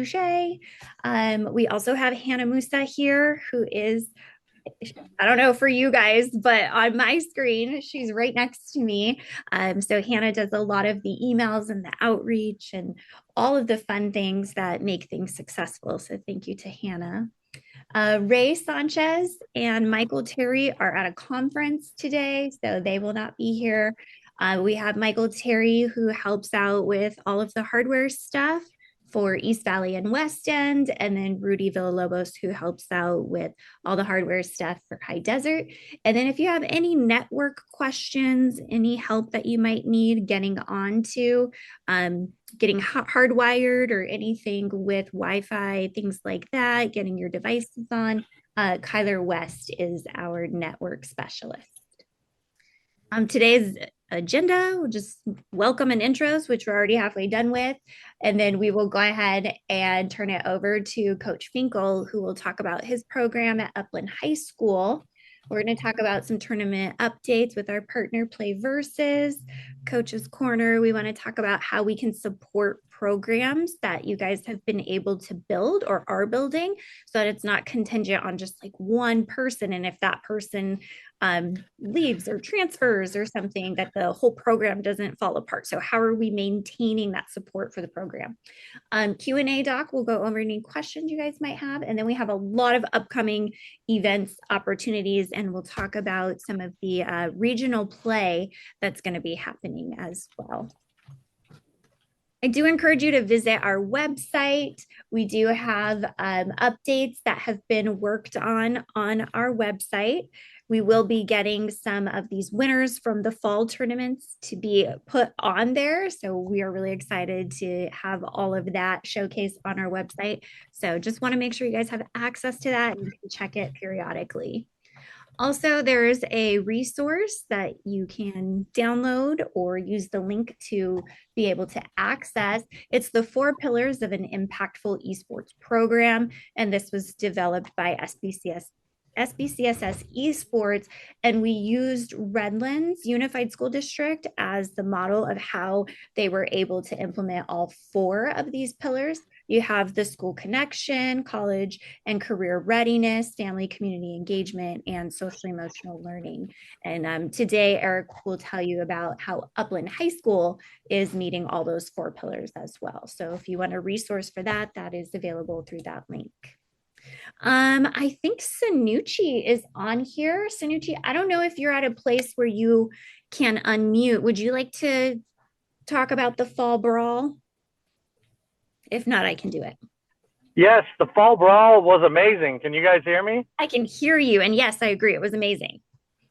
Boucher. We also have Hannah Musa here, who is, I don't know for you guys, but on my screen, she's right next to me. So Hannah does a lot of the emails and the outreach and all of the fun things that make things successful. So thank you to Hannah. Ray Sanchez and Michael Terry are at a conference today, so they will not be here. We have Michael Terry, who helps out with all of the hardware stuff for East Valley and West End, and then Rudy Villalobos, who helps out with all the hardware stuff for High Desert. And then if you have any network questions, any help that you might need getting onto getting hardwired or anything with Wi-Fi, things like that, getting your devices on, Kyler West is our network specialist. Today's agenda, we'll just welcome and intros, which we're already halfway done with. And then we will go ahead and turn it over to Coach Finkel, who will talk about his program at Upland High School. We're going to talk about some tournament updates with our partner Play Versus, Coach's Corner. We want to talk about how we can support programs that you guys have been able to build or are building so that it's not contingent on just like one person. And if that person leaves or transfers or something, that the whole program doesn't fall apart. So how are we maintaining that support for the program? Q&A doc will go over any questions you guys might have. And then we have a lot of upcoming events, opportunities, and we'll talk about some of the regional play that's going to be happening as well. I do encourage you to visit our website. We do have updates that have been worked on our website. We will be getting some of these winners from the fall tournaments to be put on there. So we are really excited to have all of that showcased on our website. So just want to make sure you guys have access to that and you can check it periodically. Also, there's a resource that you can download or use the link to be able to access. It's the 4 pillars of an impactful esports program, and this was developed by SBCSS Esports, and we used Redlands Unified School District as the model of how they were able to implement all 4 of these pillars. You have the school connection, college and career readiness, family community engagement, and social emotional learning. And today, Eric will tell you about how Upland High School is meeting all those 4 pillars as well. So if you want a resource for that, that is available through that link. I think Sanucci is on here. Sanucci, I don't know if you're at a place where you can unmute. Would you like to talk about the fall brawl? If not, I can do it. Yes, the fall brawl was amazing. Can you guys hear me? I can hear you. And yes, I agree. It was amazing.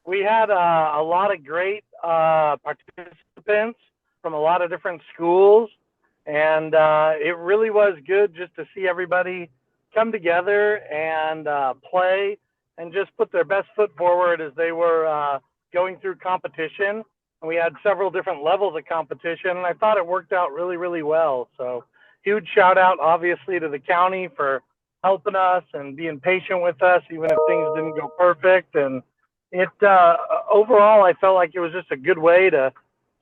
We had a lot of great participants from a lot of different schools. And it really was good just to see everybody come together and play and just put their best foot forward as they were going through competition. And we had several different levels of competition. And I thought it worked out really, really well. So huge shout out, obviously, to the county for helping us and being patient with us, even if things didn't go perfect. And it overall, I felt like it was just a good way to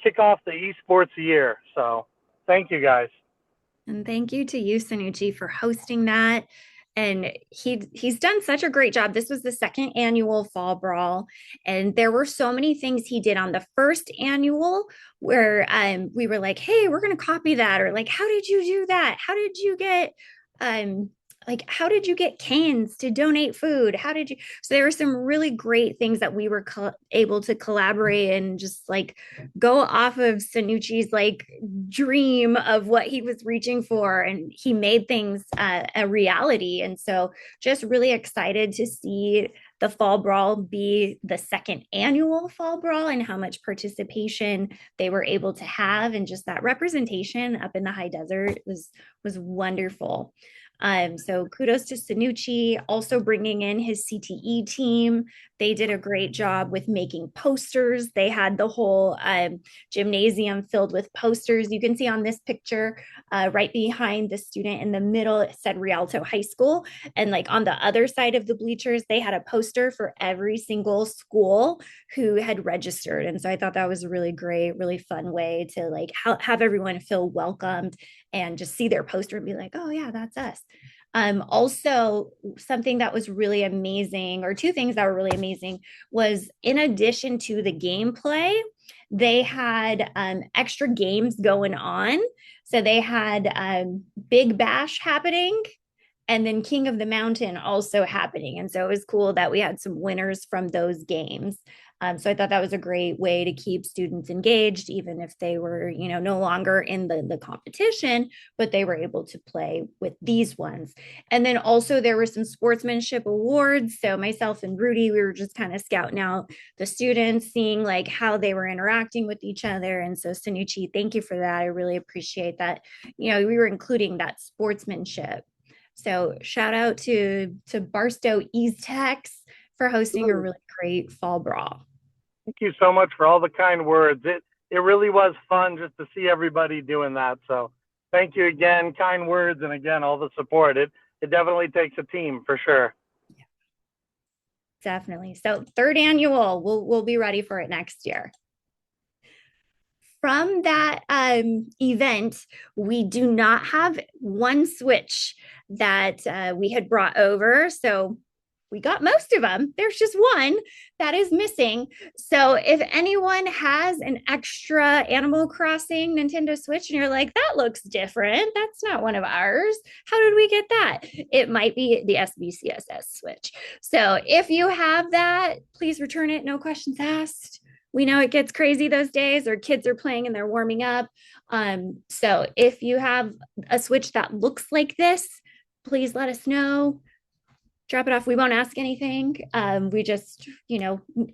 kick off the esports year. So thank you, guys. And thank you to you, Sanucci, for hosting that. And he's done such a great job. This was the 2nd annual Fall Brawl, and there were so many things he did on the 1st annual where we were like, "Hey, we're going to copy that," or like, "How did you do that? How did you get how did you get cans to donate food? How did you?" So there were some really great things that we were able to collaborate and just like go off of Sanucci's like dream of what he was reaching for, and he made things a reality. And so just really excited to see the Fall Brawl be the 2nd annual Fall Brawl and how much participation they were able to have, and just that representation up in the High Desert was wonderful. So kudos to Sanucci, also bringing in his CTE team. They did a great job with making posters. They had the whole gymnasium filled with posters. You can see on this picture, right behind the student in the middle, it said Rialto High School. And like on the other side of the bleachers, they had a poster for every single school who had registered. And so I thought that was a really great, really fun way to like have everyone feel welcomed and just see their poster and be like, oh yeah, that's us. Also, something that was really amazing, or two things that were really amazing, was in addition to the gameplay, they had extra games going on. So they had Big Bash happening and then King of the Mountain also happening. And so it was cool that we had some winners from those games. So I thought that was a great way to keep students engaged, even if they were, no longer in the competition, but they were able to play with these ones. And then also there were some sportsmanship awards. So myself and Rudy, we were just kind of scouting out the students, seeing like how they were interacting with each other. And so Sanucci, thank you for that. I really appreciate that. We were including that sportsmanship. So shout out to Barstow East Tex for hosting a really great fall brawl. Thank you so much for all the kind words. It really was fun just to see everybody doing that. So thank you again, kind words, and again all the support. It definitely takes a team for sure. Definitely. So third annual, we'll be ready for it next year. From that event, we do not have one switch that we had brought over. So we got most of them. There's just one that is missing. So if anyone has an extra Animal Crossing Nintendo Switch and you're like, that looks different, that's not one of ours. How did we get that? It might be the SBCSS Switch. So if you have that, please return it. No questions asked. We know it gets crazy those days, or kids are playing and they're warming up. So if you have a Switch that looks like this, please let us know. Drop it off. We won't ask anything. We just,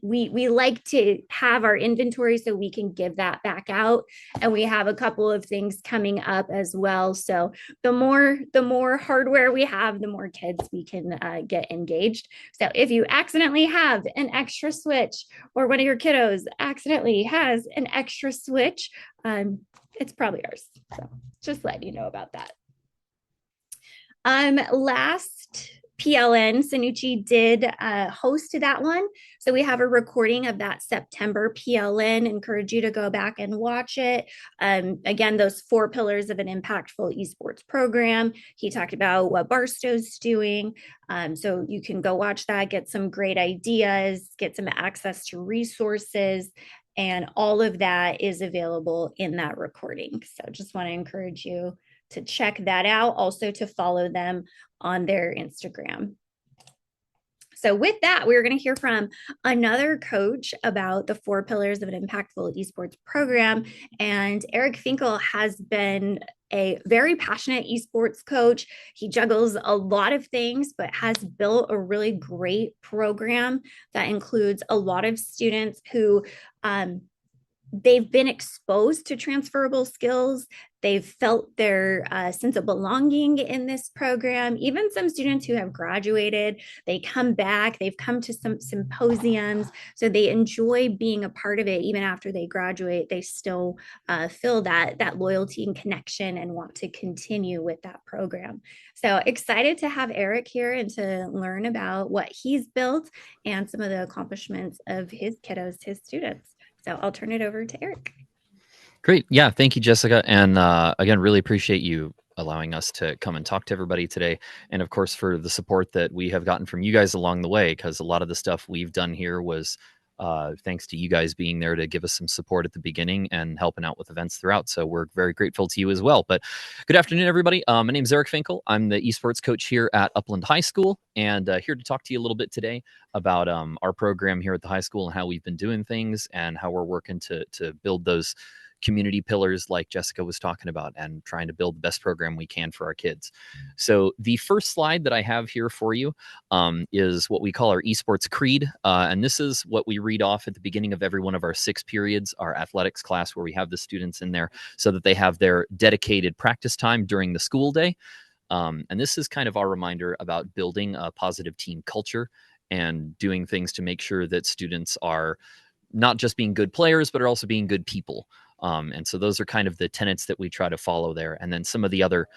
we like to have our inventory so we can give that back out. And we have a couple of things coming up as well. So the more hardware we have, the more kids we can get engaged. So if you accidentally have an extra Switch, or one of your kiddos accidentally has an extra Switch, it's probably ours. So just letting you know about that. Last PLN, Sanucci did host that one. So we have a recording of that September PLN. Encourage you to go back and watch it. Again, those 4 pillars of an impactful esports program. He talked about what Barstow's doing. So you can go watch that, get some great ideas, get some access to resources. And all of that is available in that recording. So just want to encourage you to check that out. Also to follow them on their Instagram. So with that, we're going to hear from another coach about the 4 pillars of an impactful esports program. And Eric Finkel has been a very passionate esports coach. He juggles a lot of things, but has built a really great program that includes a lot of students who they've been exposed to transferable skills. They've felt their sense of belonging in this program. Even some students who have graduated, they come back, they've come to some symposiums, so they enjoy being a part of it. Even after they graduate, they still feel that loyalty and connection and want to continue with that program. So excited to have Eric here and to learn about what he's built and some of the accomplishments of his kiddos, his students. So I'll turn it over to Eric. Great. Yeah. Thank you, Jessica. And again, really appreciate you allowing us to come and talk to everybody today. And of course, for the support that we have gotten from you guys along the way, because a lot of the stuff we've done here was thanks to you guys being there to give us some support at the beginning and helping out with events throughout. So we're very grateful to you as well. But good afternoon, everybody. My name is Eric Finkel. I'm the esports coach here at Upland High School, and here to talk to you a little bit today about our program here at the high school and how we've been doing things and how we're working to build those community pillars like Jessica was talking about and trying to build the best program we can for our kids. So the first slide that I have here for you is what we call our esports creed. And this is what we read off at the beginning of every one of our 6 periods, our athletics class, where we have the students in there so that they have their dedicated practice time during the school day. And this is kind of our reminder about building a positive team culture and doing things to make sure that students are not just being good players, but are also being good people. And so those are kind of the tenets that we try to follow there. And then some of the other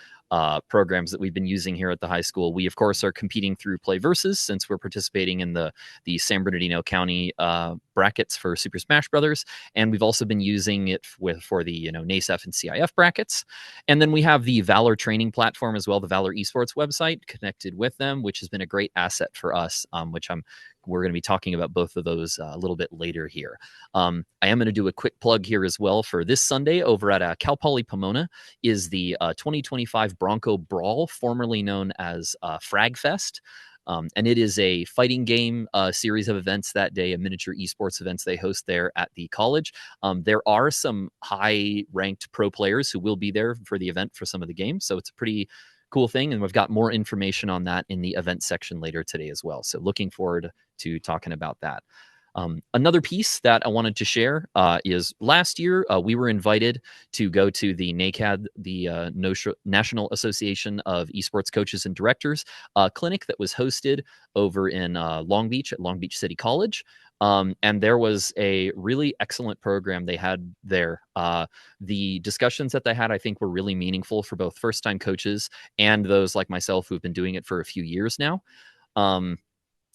programs that we've been using here at the high school, we of course are competing through Play Versus since we're participating in the San Bernardino County brackets for Super Smash Brothers, and we've also been using it for the NASEF and CIF brackets. And then we have the Valor training platform as well, the Valor Esports website connected with them, which has been a great asset for us, which we're going to be talking about both of those a little bit later here. I am going to do a quick plug here as well for this Sunday over at Cal Poly Pomona is the 2025 Bronco Brawl, formerly known as Frag Fest. And it is a fighting game series of events that day, a miniature esports events they host there at the college. There are some high-ranked pro players who will be there for the event for some of the games, so it's a pretty cool thing, and we've got more information on that in the event section later today as well. So looking forward to talking about that. Another piece that I wanted to share is last year we were invited to go to the NACAD, the National Association of Esports Coaches and Directors clinic that was hosted over in Long Beach at Long Beach City College. And there was a really excellent program they had there. The discussions that they had, I think, were really meaningful for both first-time coaches and those like myself who've been doing it for a few years now.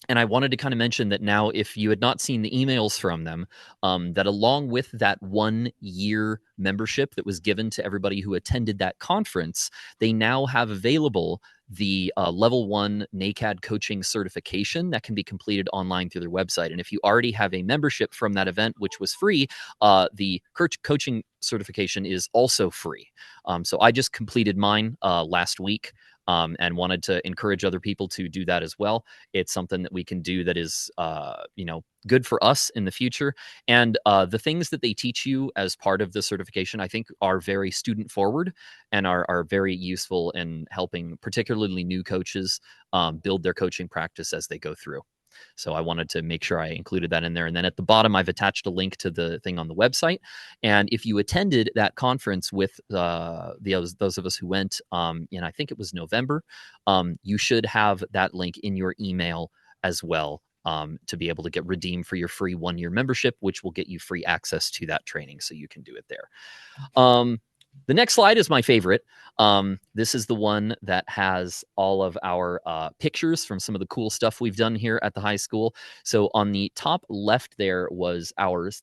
And I wanted to kind of mention that now, if you had not seen the emails from them, that along with that 1 year membership that was given to everybody who attended that conference, they now have available the level 1 NACAD coaching certification that can be completed online through their website. And if you already have a membership from that event, which was free, the coaching certification is also free. So I just completed mine last week. And wanted to encourage other people to do that as well. It's something that we can do that is, good for us in the future. And the things that they teach you as part of the certification, I think, are very student forward and are very useful in helping particularly new coaches build their coaching practice as they go through. So I wanted to make sure I included that in there. And then at the bottom, I've attached a link to the thing on the website. And if you attended that conference with those of us who went in, I think it was November, you should have that link in your email as well to be able to get redeemed for your free 1 year membership, which will get you free access to that training. So you can do it there. The next slide is my favorite. This is the one that has all of our pictures from some of the cool stuff we've done here at the high school. So on the top left there was ours,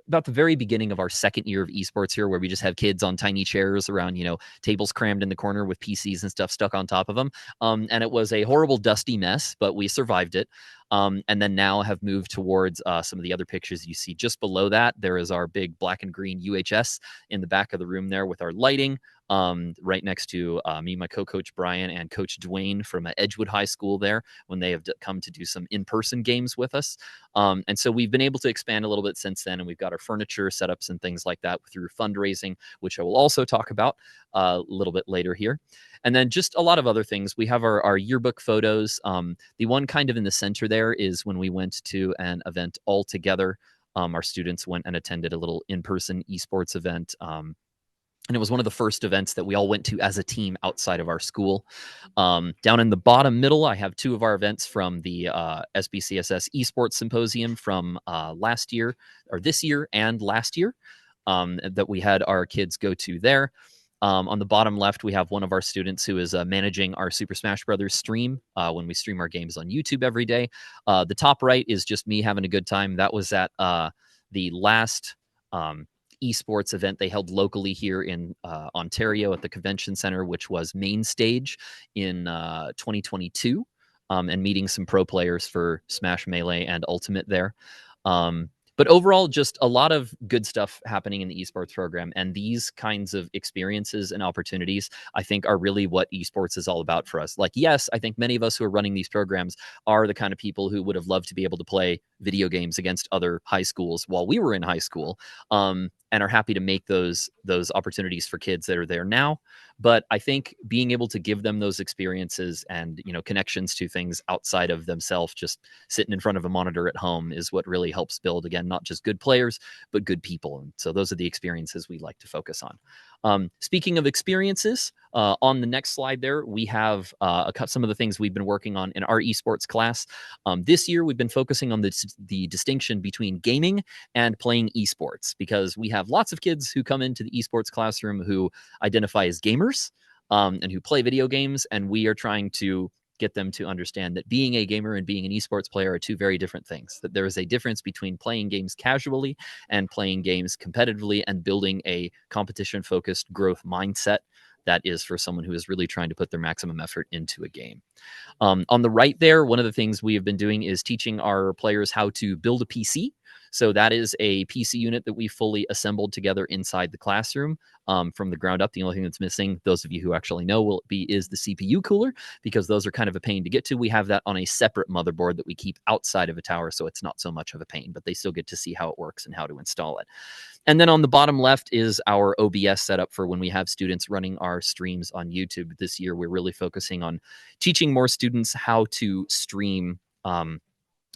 about the very beginning of our second year of esports here, where we just have kids on tiny chairs around, tables crammed in the corner with PCs and stuff stuck on top of them. And it was a horrible, dusty mess, but we survived it. And then now have moved towards some of the other pictures you see just below that. There is our big black and green UHS in the back of the room there with our lighting. Right next to me, my co-coach Brian, and Coach Dwayne from Edgewood High School there when they have come to do some in-person games with us. And so we've been able to expand a little bit since then, and we've got our furniture setups and things like that through fundraising, which I will also talk about a little bit later here. And then just a lot of other things. We have our yearbook photos. The one kind of in the center there is when we went to an event all together. Our students went and attended a little in-person esports event. And it was one of the first events that we all went to as a team outside of our school. Down in the bottom middle, I have two of our events from the SBCSS Esports Symposium from last year, or this year and last year, that we had our kids go to there. On the bottom left, we have one of our students who is managing our Super Smash Brothers stream when we stream our games on YouTube every day. The top right is just me having a good time. That was at the last esports event they held locally here in Ontario at the Convention Center, which was Main Stage in 2022, and meeting some pro players for Smash Melee and Ultimate there. But overall, just a lot of good stuff happening in the esports program. And these kinds of experiences and opportunities, I think, are really what esports is all about for us. Like, yes, I think many of us who are running these programs are the kind of people who would have loved to be able to play video games against other high schools while we were in high school, and are happy to make those opportunities for kids that are there now. But I think being able to give them those experiences and, connections to things outside of themselves, just sitting in front of a monitor at home, is what really helps build, again, not just good players, but good people. And so those are the experiences we like to focus on. Speaking of experiences, on the next slide there, we have some of the things we've been working on in our esports class. This year, we've been focusing on the distinction between gaming and playing esports, because we have lots of kids who come into the esports classroom who identify as gamers and who play video games, and we are trying to get them to understand that being a gamer and being an esports player are two very different things, that there is a difference between playing games casually and playing games competitively and building a competition-focused growth mindset that is for someone who is really trying to put their maximum effort into a game. On the right there, one of the things we have been doing is teaching our players how to build a PC. So that is a PC unit that we fully assembled together inside the classroom from the ground up. The only thing that's missing, those of you who actually know will be, is the CPU cooler, because those are kind of a pain to get to. We have that on a separate motherboard that we keep outside of a tower, so it's not so much of a pain, but they still get to see how it works and how to install it. And then on the bottom left is our OBS setup for when we have students running our streams on YouTube. This year, we're really focusing on teaching more students how to stream,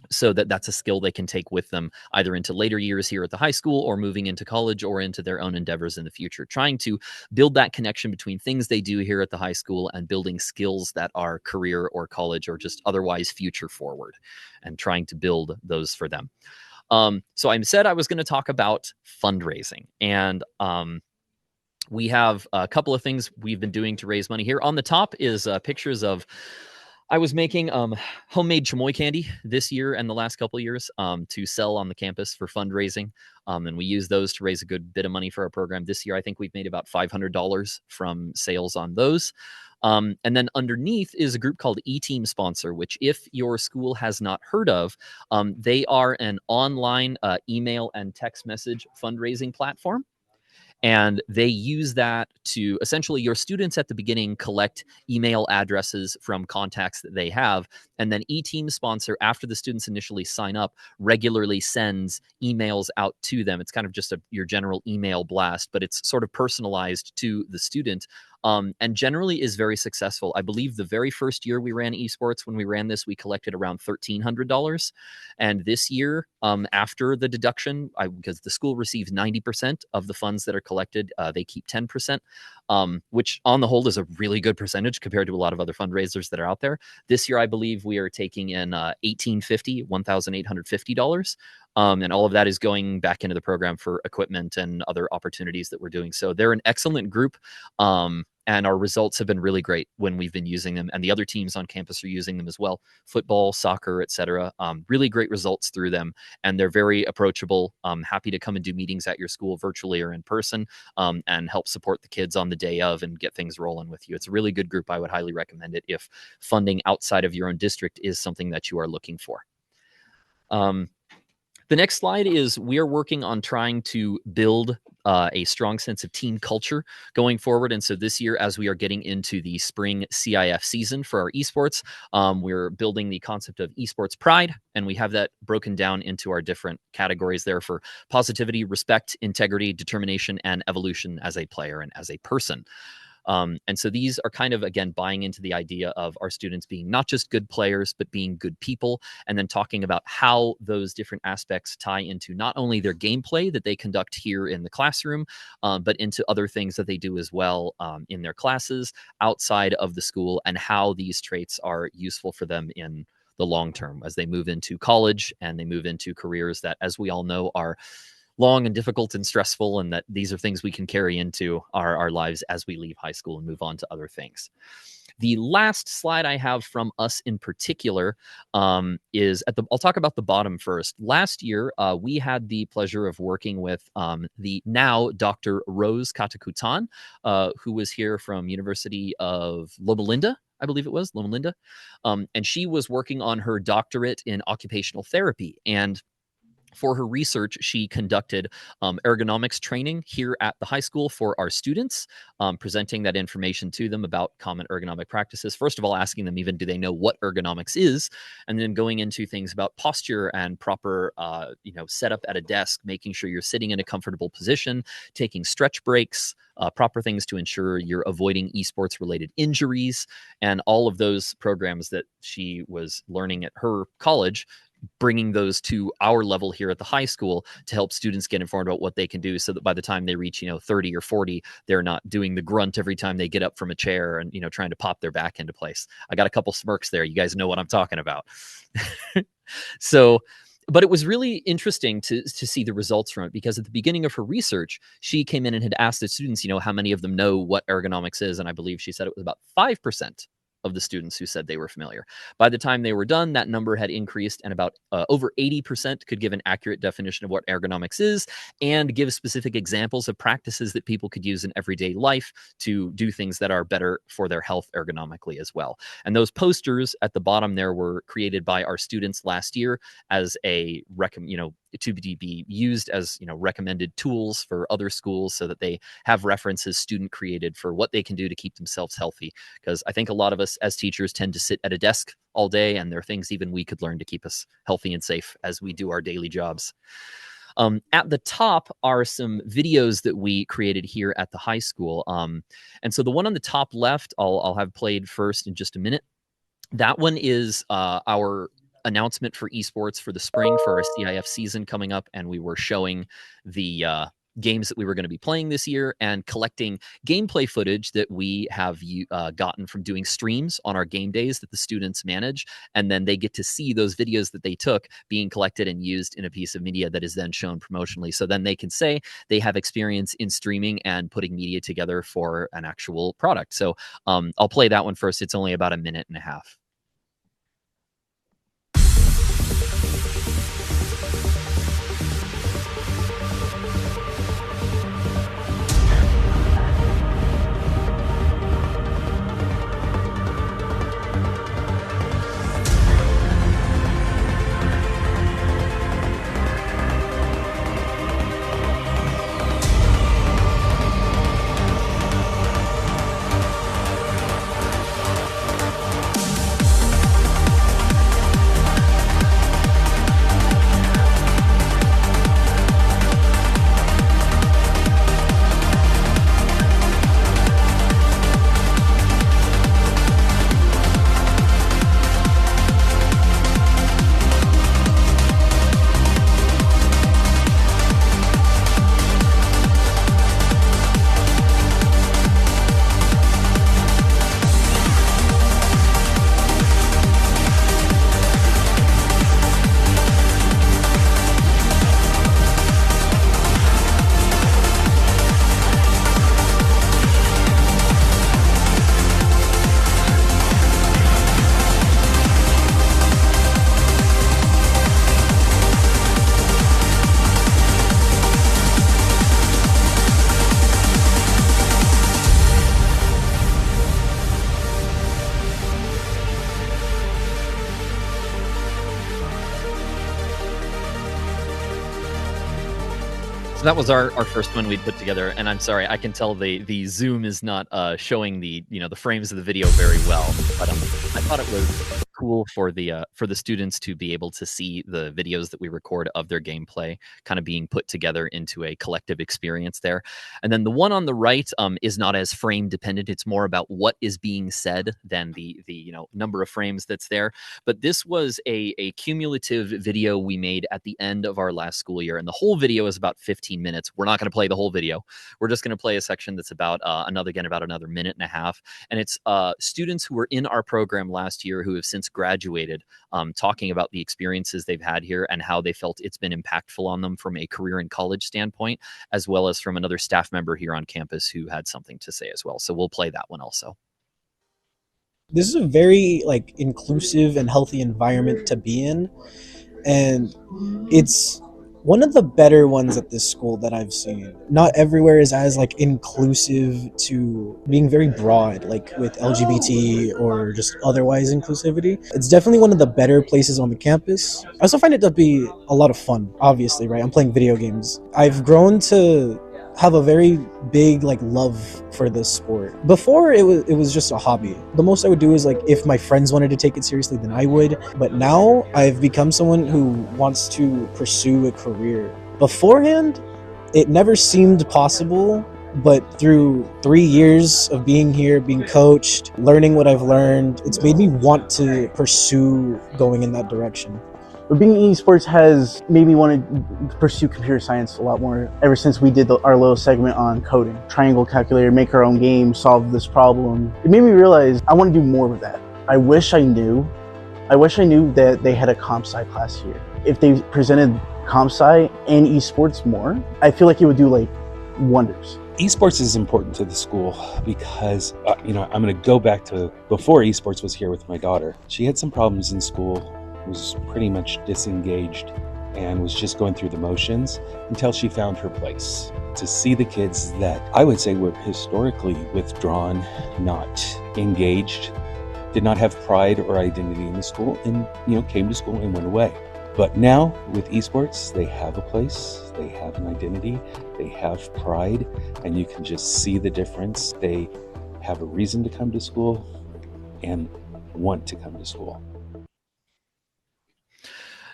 so that's a skill they can take with them either into later years here at the high school or moving into college or into their own endeavors in the future, trying to build that connection between things they do here at the high school and building skills that are career or college or just otherwise future forward, and trying to build those for them. So I said I was going to talk about fundraising, and we have a couple of things we've been doing to raise money here. On the top is pictures of, I was making homemade chamoy candy this year and the last couple of years to sell on the campus for fundraising. And we use those to raise a good bit of money for our program. This year, I think we've made about $500 from sales on those. And then underneath is a group called eTeam Sponsor, which if your school has not heard of, they are an online email and text message fundraising platform. And they use that to essentially, your students at the beginning collect email addresses from contacts that they have. And then eTeam Sponsor, after the students initially sign up, regularly sends emails out to them. It's kind of just your general email blast, but it's sort of personalized to the student. And generally is very successful. I believe the very first year we ran esports, when we ran this, we collected around $1,300. And this year, after the deduction, because the school receives 90% of the funds that are collected, they keep 10%, which on the whole is a really good percentage compared to a lot of other fundraisers that are out there. This year, I believe we are taking in $1,850. And all of that is going back into the program for equipment and other opportunities that we're doing. So they're an excellent group. And our results have been really great when we've been using them, and the other teams on campus are using them as well. Football, soccer, etc. Really great results through them, and they're very approachable. Happy to come and do meetings at your school virtually or in person, and help support the kids on the day of and get things rolling with you. It's a really good group. I would highly recommend it if funding outside of your own district is something that you are looking for. The next slide is, we are working on trying to build a strong sense of team culture going forward. And so this year, as we are getting into the spring CIF season for our esports, we're building the concept of esports pride. And we have that broken down into our different categories there for positivity, respect, integrity, determination, and evolution as a player and as a person. And so these are kind of, again, buying into the idea of our students being not just good players, but being good people, and then talking about how those different aspects tie into not only their gameplay that they conduct here in the classroom, but into other things that they do as well in their classes, outside of the school, and how these traits are useful for them in the long term as they move into college and they move into careers that, as we all know, are long and difficult and stressful, and that these are things we can carry into our lives as we leave high school and move on to other things. The last slide I have from us in particular is I'll talk about the bottom first. Last year, we had the pleasure of working with the now Dr. Rose Katakutan, who was here from University of Loma Linda, I believe it was, Loma Linda. And she was working on her doctorate in occupational therapy. And for her research, she conducted ergonomics training here at the high school for our students, presenting that information to them about common ergonomic practices. First of all, asking them even, do they know what ergonomics is? And then going into things about posture and proper setup at a desk, making sure you're sitting in a comfortable position, taking stretch breaks, proper things to ensure you're avoiding esports related injuries, and all of those programs that she was learning at her college bringing those to our level here at the high school to help students get informed about what they can do, so that by the time they reach 30 or 40, they're not doing the grunt every time they get up from a chair and trying to pop their back into place. I got a couple smirks there. You guys know what I'm talking about. So, but it was really interesting to see the results from it, because at the beginning of her research, she came in and had asked the students, how many of them know what ergonomics is, and I believe she said it was about 5% of the students who said they were familiar. By the time they were done, that number had increased, and about over 80% could give an accurate definition of what ergonomics is and give specific examples of practices that people could use in everyday life to do things that are better for their health ergonomically as well. And those posters at the bottom there were created by our students last year as a to be used as recommended tools for other schools, so that they have references student created for what they can do to keep themselves healthy. Because I think a lot of us as teachers tend to sit at a desk all day, and there are things even we could learn to keep us healthy and safe as we do our daily jobs. At the top are some videos that we created here at the high school. And so the one on the top left, I'll have played first in just a minute. That one is our announcement for esports for the spring for our CIF season coming up, and we were showing the games that we were going to be playing this year and collecting gameplay footage that we have gotten from doing streams on our game days that the students manage, and then they get to see those videos that they took being collected and used in a piece of media that is then shown promotionally. So then they can say they have experience in streaming and putting media together for an actual product. So I'll play that one first. It's only about a minute and a half. So that was our first one we'd put together, and I'm sorry, I can tell the zoom is not showing the the frames of the video very well, but I thought it was cool for the students to be able to see the videos that we record of their gameplay kind of being put together into a collective experience there. And then the one on the right is not as frame dependent. It's more about what is being said than the number of frames that's there. But this was a cumulative video we made at the end of our last school year, and the whole video is about 15 minutes. We're not going to play the whole video. We're just going to play a section that's about another minute and a half. And it's students who were in our program last year who have since graduated, talking about the experiences they've had here and how they felt it's been impactful on them from a career and college standpoint, as well as from another staff member here on campus who had something to say as well. So we'll play that one also. This is a very inclusive and healthy environment to be in, and it's one of the better ones at this school that I've seen. Not everywhere is as inclusive to being very broad, with LGBT or just otherwise inclusivity. It's definitely one of the better places on the campus. I also find it to be a lot of fun, obviously, right? I'm playing video games. I've grown to have a very big love for this sport. Before it was just a hobby. The most I would do is if my friends wanted to take it seriously, then I would. But now I've become someone who wants to pursue a career. Beforehand, it never seemed possible, but through 3 years of being here, being coached, learning what I've learned, it's made me want to pursue going in that direction. But being in esports has made me want to pursue computer science a lot more ever since we did our little segment on coding. Triangle calculator, make our own game, solve this problem. It made me realize I want to do more with that. I wish I knew that they had a comp sci class here. If they presented comp sci and esports more, I feel like it would do like wonders. Esports is important to the school because, I'm going to go back to before esports was here with my daughter. She had some problems in school, was pretty much disengaged, and was just going through the motions until she found her place. To see the kids that I would say were historically withdrawn, not engaged, did not have pride or identity in the school, and came to school and went away. But now with esports, they have a place, they have an identity, they have pride, and you can just see the difference. They have a reason to come to school and want to come to school.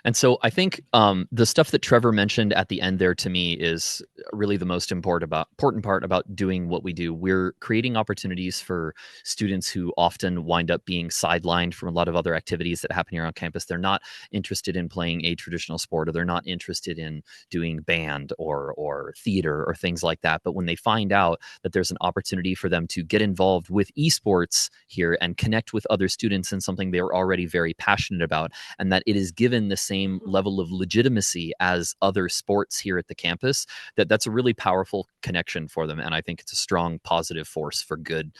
And so I think the stuff that Trevor mentioned at the end there to me is really the most important part about doing what we do. We're creating opportunities for students who often wind up being sidelined from a lot of other activities that happen here on campus. They're not interested in playing a traditional sport, or they're not interested in doing band or theater or things like that. But when they find out that there's an opportunity for them to get involved with esports here and connect with other students in something they're already very passionate about, and that it is given the same level of legitimacy as other sports here at the campus, that's a really powerful connection for them. And I think it's a strong positive force for good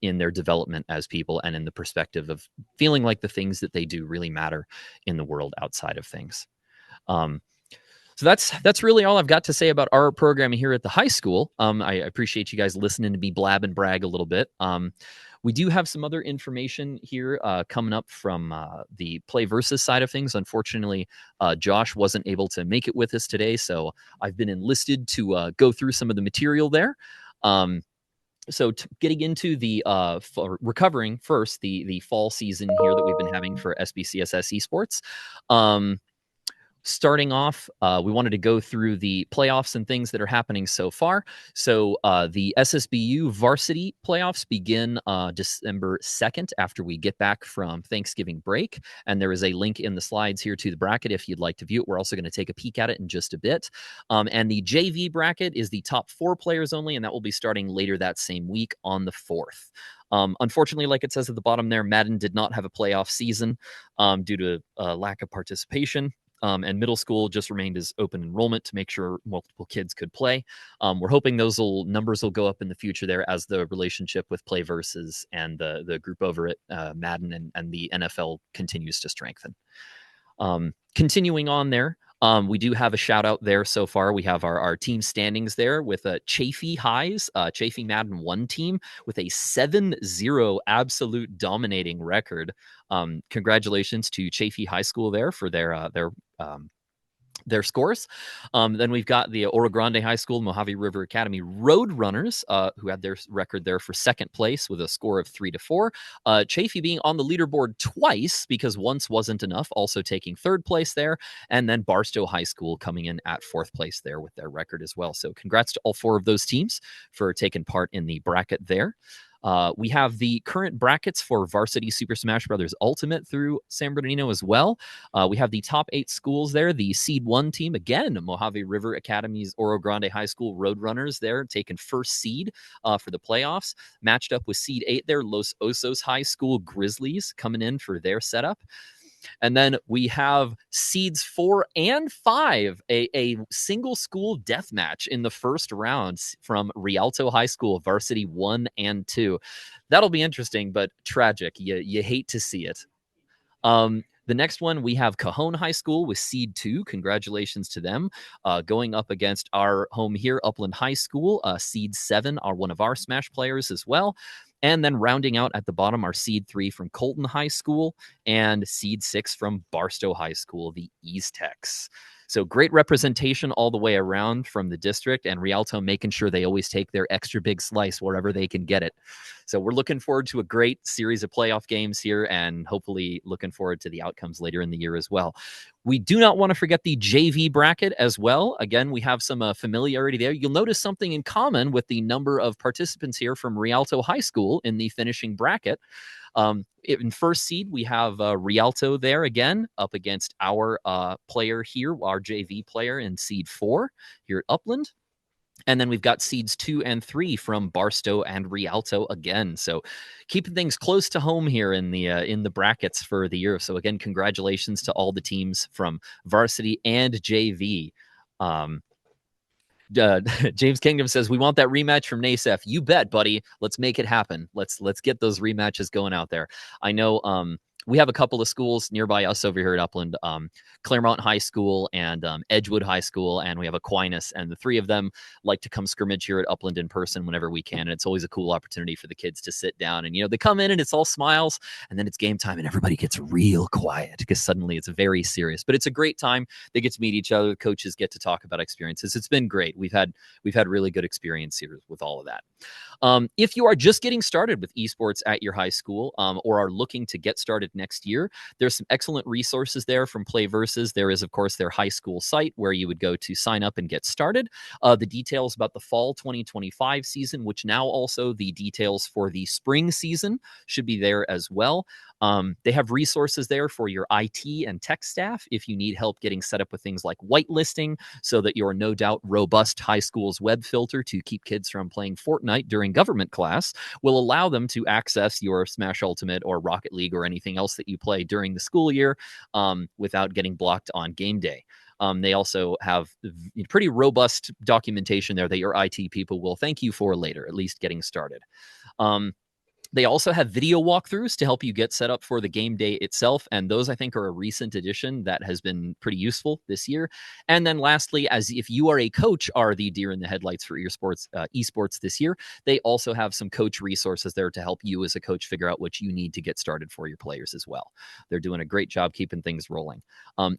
in their development as people, and in the perspective of feeling like the things that they do really matter in the world outside of things. So that's really all I've got to say about our programming here at the high school. I appreciate you guys listening to me blab and brag a little bit. We do have some other information here coming up from the Play Versus side of things. Unfortunately, Josh wasn't able to make it with us today, so I've been enlisted to go through some of the material there. So getting into the recovering first the fall season here that we've been having for SBCSS Esports. Starting off, we wanted to go through the playoffs and things that are happening so far. So the SSBU varsity playoffs begin December 2nd after we get back from Thanksgiving break. And there is a link in the slides here to the bracket if you'd like to view it. We're also going to take a peek at it in just a bit. And the JV bracket is the top 4 players only, and that will be starting later that same week on the 4th. Unfortunately, like it says at the bottom there, Madden did not have a playoff season due to lack of participation. And middle school just remained as open enrollment to make sure multiple kids could play. We're hoping those numbers will go up in the future there as the relationship with Play Versus and the group over at Madden and the NFL continues to strengthen. Continuing on there, we do have a shout out there so far. We have our team standings there with Chaffey Highs, Chaffey Madden 1 team with a 7-0 absolute dominating record. Congratulations to Chaffey High School there for their scores. Then we've got the Oro Grande High School, Mojave River Academy Roadrunners, who had their record there for second place with a score of 3-4. Chaffey being on the leaderboard twice because once wasn't enough, also taking third place there. And then Barstow High School coming in at fourth place there with their record as well. So congrats to all 4 of those teams for taking part in the bracket there. We have the current brackets for Varsity Super Smash Bros. Ultimate through San Bernardino as well. We have the top 8 schools there. The Seed 1 team, again, Mojave River Academy's Oro Grande High School Roadrunners there, taking first seed for the playoffs. Matched up with Seed 8 there, Los Osos High School Grizzlies coming in for their setup. And then we have seeds 4 and 5, a single school death match in the first round from Rialto High School, Varsity 1 and 2. That'll be interesting, but tragic. You hate to see it. The next one, we have Cajon High School with seed 2. Congratulations to them. Going up against our home here, Upland High School. Seed 7 are one of our Smash players as well. And then rounding out at the bottom are seed 3 from Colton High School and seed 6 from Barstow High School, the Eastex. So great representation all the way around from the district, and Rialto making sure they always take their extra big slice wherever they can get it. So we're looking forward to a great series of playoff games here, and hopefully looking forward to the outcomes later in the year as well. We do not want to forget the JV bracket as well. Again, we have some familiarity there. You'll notice something in common with the number of participants here from Rialto High School in the finishing bracket. In first seed, we have Rialto there again up against our player here, our JV player in seed 4 here at Upland. And then we've got seeds 2 and 3 from Barstow and Rialto again. So keeping things close to home here in the brackets for the year. So again, congratulations to all the teams from varsity and JV. James Kingdom says, we want that rematch from NASEF. You bet, buddy. Let's make it happen. Let's get those rematches going out there. I know we have a couple of schools nearby us over here at Upland, Claremont High School and Edgewood High School, and we have Aquinas, and the three of them like to come scrimmage here at Upland in person whenever we can, and it's always a cool opportunity for the kids to sit down, and they come in and it's all smiles, and then it's game time and everybody gets real quiet because suddenly it's very serious, but it's a great time. They get to meet each other, the coaches get to talk about experiences. It's been great. We've had really good experience here with all of that. If you are just getting started with esports at your high school or are looking to get started next year, there's some excellent resources there from PlayVersus. There is, of course, their high school site where you would go to sign up and get started. The details about the fall 2025 season, which now also the details for the spring season should be there as well. They have resources there for your IT and tech staff if you need help getting set up with things like whitelisting so that your no doubt robust high school's web filter to keep kids from playing Fortnite during government class will allow them to access your Smash Ultimate or Rocket League or anything else that you play during the school year without getting blocked on game day. They also have pretty robust documentation there that your IT people will thank you for later, at least getting started. They also have video walkthroughs to help you get set up for the game day itself. And those, I think, are a recent addition that has been pretty useful this year. And then lastly, as if you are a coach, are the deer in the headlights for esports this year, they also have some coach resources there to help you as a coach figure out what you need to get started for your players as well. They're doing a great job keeping things rolling.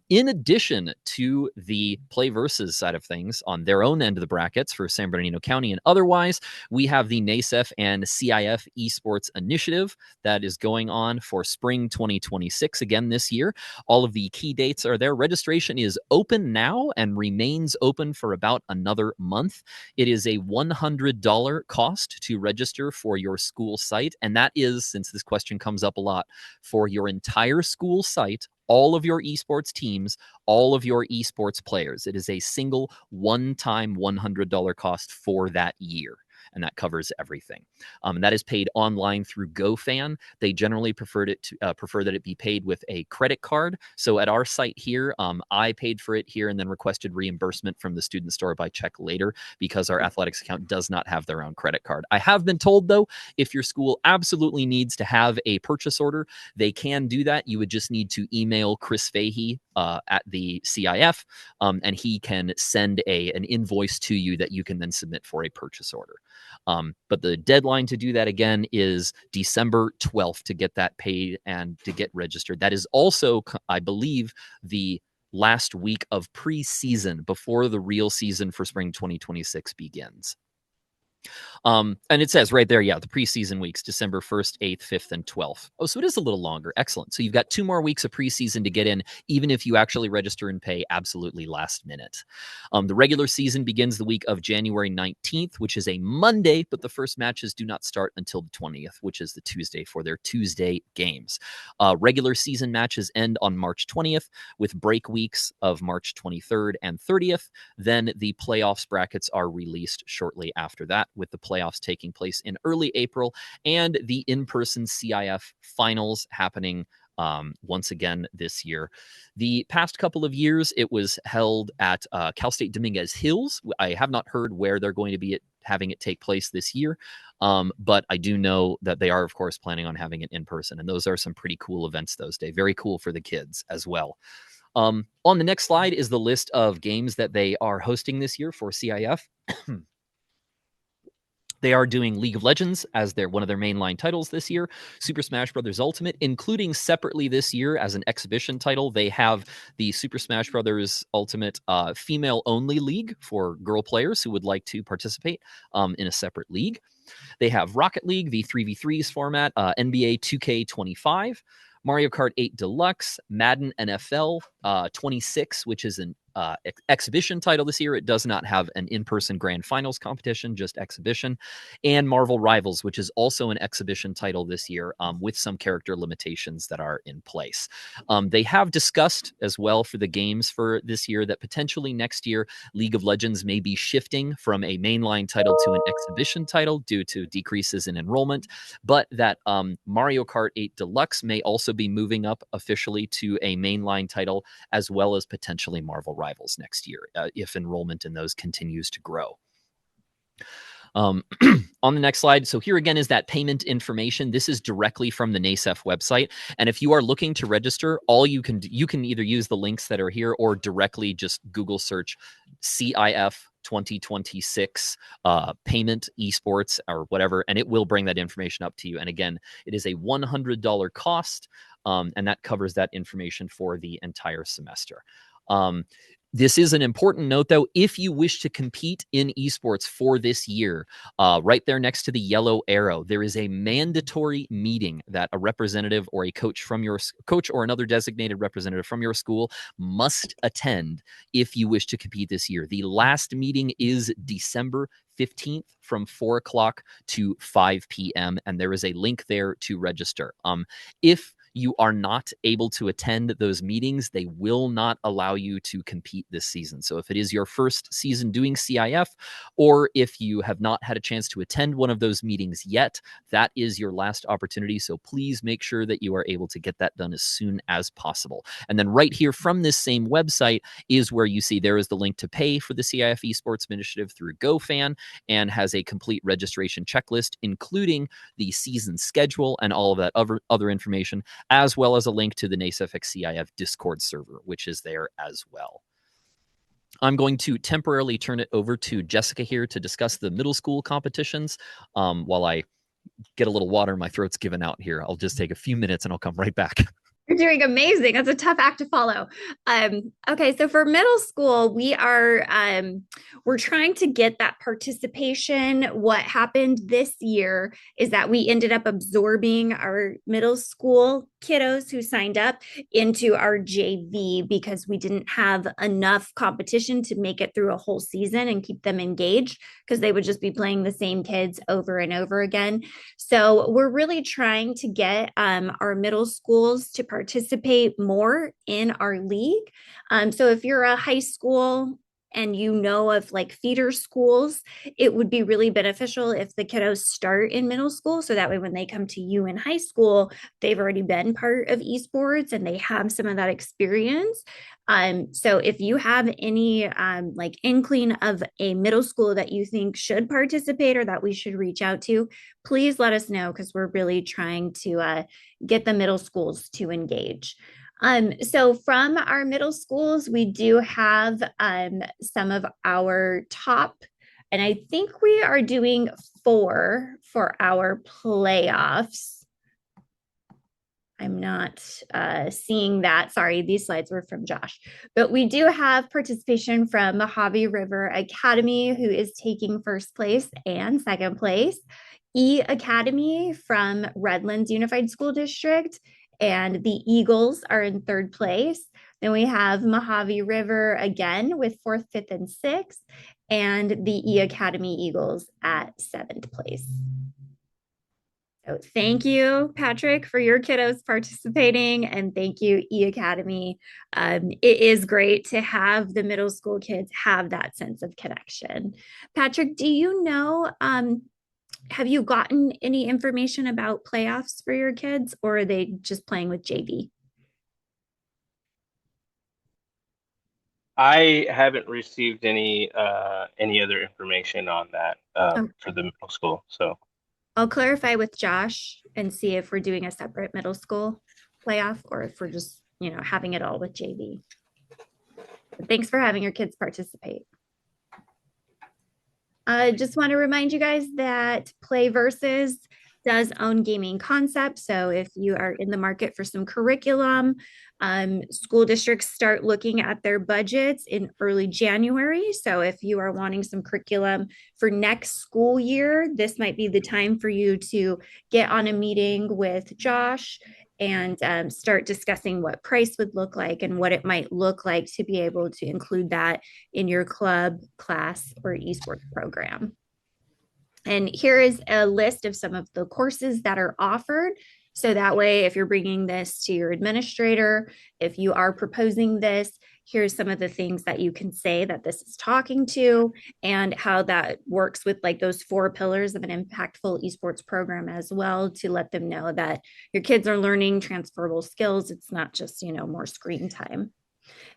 In addition to the PlayVersus side of things on their own end of the brackets for San Bernardino County and otherwise, we have the NASEF and CIF esports initiative that is going on for spring 2026 again this year. All of the key dates are there. Registration is open now and remains open for about another month. It is a $100 cost to register for your school site, and that is, since this question comes up a lot, for your entire school site, all of your esports teams, all of your esports players. It is a single one-time $100 cost for that year. And that covers everything. And that is paid online through GoFan. They generally prefer that it be paid with a credit card. So at our site here, I paid for it here and then requested reimbursement from the student store by check later because our athletics account does not have their own credit card. I have been told, though, if your school absolutely needs to have a purchase order, they can do that. You would just need to email Chris Fahey at the CIF, and he can send an invoice to you that you can then submit for a purchase order. But the deadline to do that again is December 12th to get that paid and to get registered. That is also, I believe, the last week of preseason before the real season for spring 2026 begins. And it says right there, the preseason weeks, December 1st, 8th, 5th, and 12th. Oh, so it is a little longer. Excellent. So you've got 2 more weeks of preseason to get in, even if you actually register and pay absolutely last minute. The regular season begins the week of January 19th, which is a Monday, but the first matches do not start until the 20th, which is the Tuesday for their Tuesday games. Regular season matches end on March 20th with break weeks of March 23rd and 30th. Then the playoffs brackets are released shortly after that, with the playoffs taking place in early April and the in-person CIF finals happening once again this year. The past couple of years, it was held at Cal State Dominguez Hills. I have not heard where they're going to be having it take place this year, but I do know that they are, of course, planning on having it in person, and those are some pretty cool events those days. Very cool for the kids as well. On the next slide is the list of games that they are hosting this year for CIF. They are doing League of Legends as one of their mainline titles this year, Super Smash Bros. Ultimate, including separately this year as an exhibition title. They have the Super Smash Bros. Ultimate female-only league for girl players who would like to participate in a separate league. They have Rocket League, the 3v3s format, NBA 2K25, Mario Kart 8 Deluxe, Madden NFL 26, which is an exhibition title this year. It does not have an in-person grand finals competition, just exhibition. And Marvel Rivals, which is also an exhibition title this year, with some character limitations that are in place. They have discussed as well for the games for this year that potentially next year League of Legends may be shifting from a mainline title to an exhibition title due to decreases in enrollment, but that Mario Kart 8 Deluxe may also be moving up officially to a mainline title, as well as potentially Marvel Rivals next year, if enrollment in those continues to grow. On the next slide, so here again is that payment information. This is directly from the NASEF website, and if you are looking to register, all you can either use the links that are here or directly just Google search CIF 2026 payment esports or whatever, and it will bring that information up to you. And again, it is a $100 cost, and that covers that information for the entire semester. This is an important note, though. If you wish to compete in esports for this year, right there next to the yellow arrow, there is a mandatory meeting that a representative or a coach from your coach or another designated representative from your school must attend if you wish to compete this year. The last meeting is December 15th from 4 o'clock to 5 p.m. and there is a link there to register. If you are not able to attend those meetings, they will not allow you to compete this season. So if it is your first season doing CIF, or if you have not had a chance to attend one of those meetings yet, that is your last opportunity. So please make sure that you are able to get that done as soon as possible. And then right here from this same website is where you see there is the link to pay for the CIF Esports Initiative through GoFan, and has a complete registration checklist, including the season schedule and all of that other information, as well as a link to the NASEF CIF Discord server, which is there as well. I'm going to temporarily turn it over to Jessica here to discuss the middle school competitions. While I get a little water, my throat's given out here. I'll just take a few minutes and I'll come right back. You're doing amazing. That's a tough act to follow. Okay, so for middle school, we're trying to get that participation. What happened this year is that we ended up absorbing our middle school kiddos who signed up into our JV because we didn't have enough competition to make it through a whole season and keep them engaged, because they would just be playing the same kids over and over again. So we're really trying to get our middle schools to participate more in our league. So if you're a high school and you know of like feeder schools, it would be really beneficial if the kiddos start in middle school. So that way, when they come to you in high school, they've already been part of esports and they have some of that experience. So if you have any like inkling of a middle school that you think should participate or that we should reach out to, please let us know, because we're really trying to get the middle schools to engage. So from our middle schools, we do have some of our top, and I think we are doing 4 for our playoffs. I'm not seeing that. Sorry, these slides were from Josh. But we do have participation from Mojave River Academy, who is taking first place and second place. E Academy from Redlands Unified School District, and the Eagles are in third place. Then we have Mojave River again with 4th, 5th, and 6th, and the E Academy Eagles at 7th place. So thank you, Patrick, for your kiddos participating, and thank you, E Academy. It is great to have the middle school kids have that sense of connection. Patrick, do you know, have you gotten any information about playoffs for your kids, or are they just playing with JV? I haven't received any other information on that for the middle school. So I'll clarify with Josh and see if we're doing a separate middle school playoff or if we're just, having it all with JV. But thanks for having your kids participate. I just want to remind you guys that PlayVersus does own Gaming Concept. So if you are in the market for some curriculum, school districts start looking at their budgets in early January. So if you are wanting some curriculum for next school year, this might be the time for you to get on a meeting with Josh and start discussing what price would look like and what it might look like to be able to include that in your club, class, or esports program. And here is a list of some of the courses that are offered. So that way, if you're bringing this to your administrator, if you are proposing this, here's some of the things that you can say that this is talking to, and how that works with like those 4 pillars of an impactful esports program as well, to let them know that your kids are learning transferable skills. It's not just, more screen time.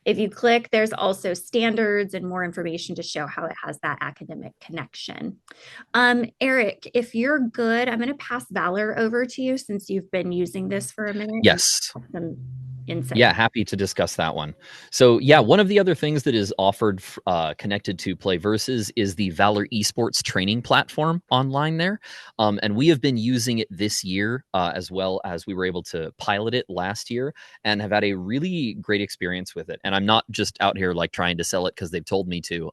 If you click, there's also standards and more information to show how it has that academic connection. Eric, if you're good, I'm going to pass Valor over to you since you've been using this for a minute. Yes. Some insight. Yeah, happy to discuss that one. So yeah, one of the other things that is offered connected to PlayVersus is the Valor Esports training platform online there. And we have been using it this year, as well as we were able to pilot it last year and have had a really great experience with it. And I'm not just out here like trying to sell it because they've told me to.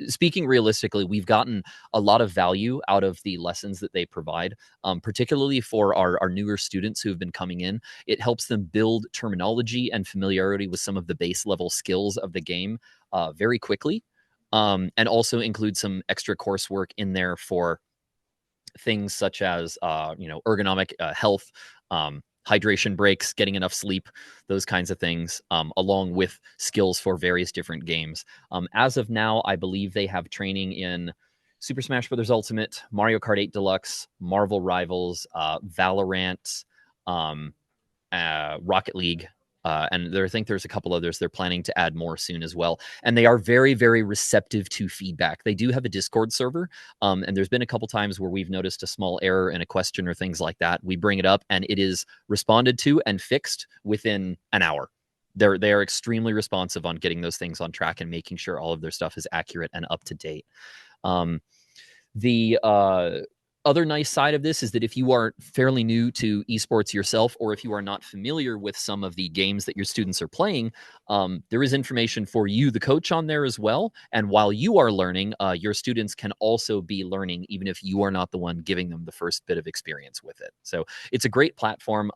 Speaking realistically, we've gotten a lot of value out of the lessons that they provide, particularly for our newer students who have been coming in. It helps them build terminology and familiarity with some of the base level skills of the game very quickly, and also include some extra coursework in there for things such as ergonomic health, hydration breaks, getting enough sleep, those kinds of things, along with skills for various different games. As of now, I believe they have training in Super Smash Bros. Ultimate, Mario Kart 8 Deluxe, Marvel Rivals, Valorant, Rocket League, and I think there's a couple others they're planning to add more soon as well. And they are very, very receptive to feedback. They do have a Discord server, and there's been a couple times where we've noticed a small error in a question or things like that. We bring it up, and it is responded to and fixed within an hour. They are extremely responsive on getting those things on track and making sure all of their stuff is accurate and up to date. The other nice side of this is that if you are fairly new to esports yourself, or if you are not familiar with some of the games that your students are playing, there is information for you, the coach, on there as well. And while you are learning, your students can also be learning, even if you are not the one giving them the first bit of experience with it. So it's a great platform.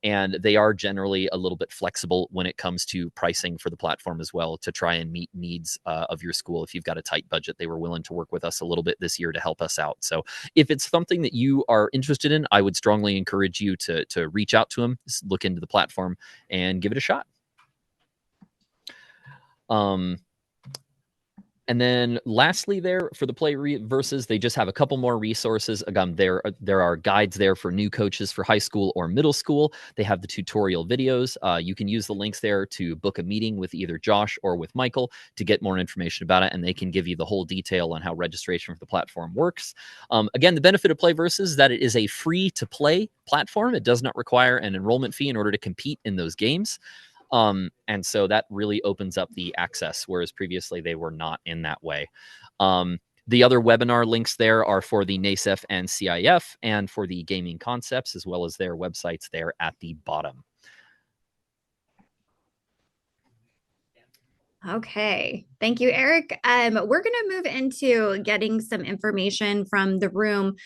And they are generally a little bit flexible when it comes to pricing for the platform as well, to try and meet needs of your school. If you've got a tight budget, they were willing to work with us a little bit this year to help us out. So if it's something that you are interested in, I would strongly encourage you to reach out to them, look into the platform, and give it a shot. And then lastly there, for the PlayVersus, they just have a couple more resources. Again, there are guides there for new coaches for high school or middle school. They have the tutorial videos. You can use the links there to book a meeting with either Josh or with Michael to get more information about it, and they can give you the whole detail on how registration for the platform works. Again, the benefit of PlayVersus is that it is a free-to-play platform. It does not require an enrollment fee in order to compete in those games. And so that really opens up the access, whereas previously they were not in that way. The other webinar links there are for the NASEF and CIF, and for the gaming concepts, as well as their websites there at the bottom. Okay, thank you, Eric. We're going to move into getting some information from the room.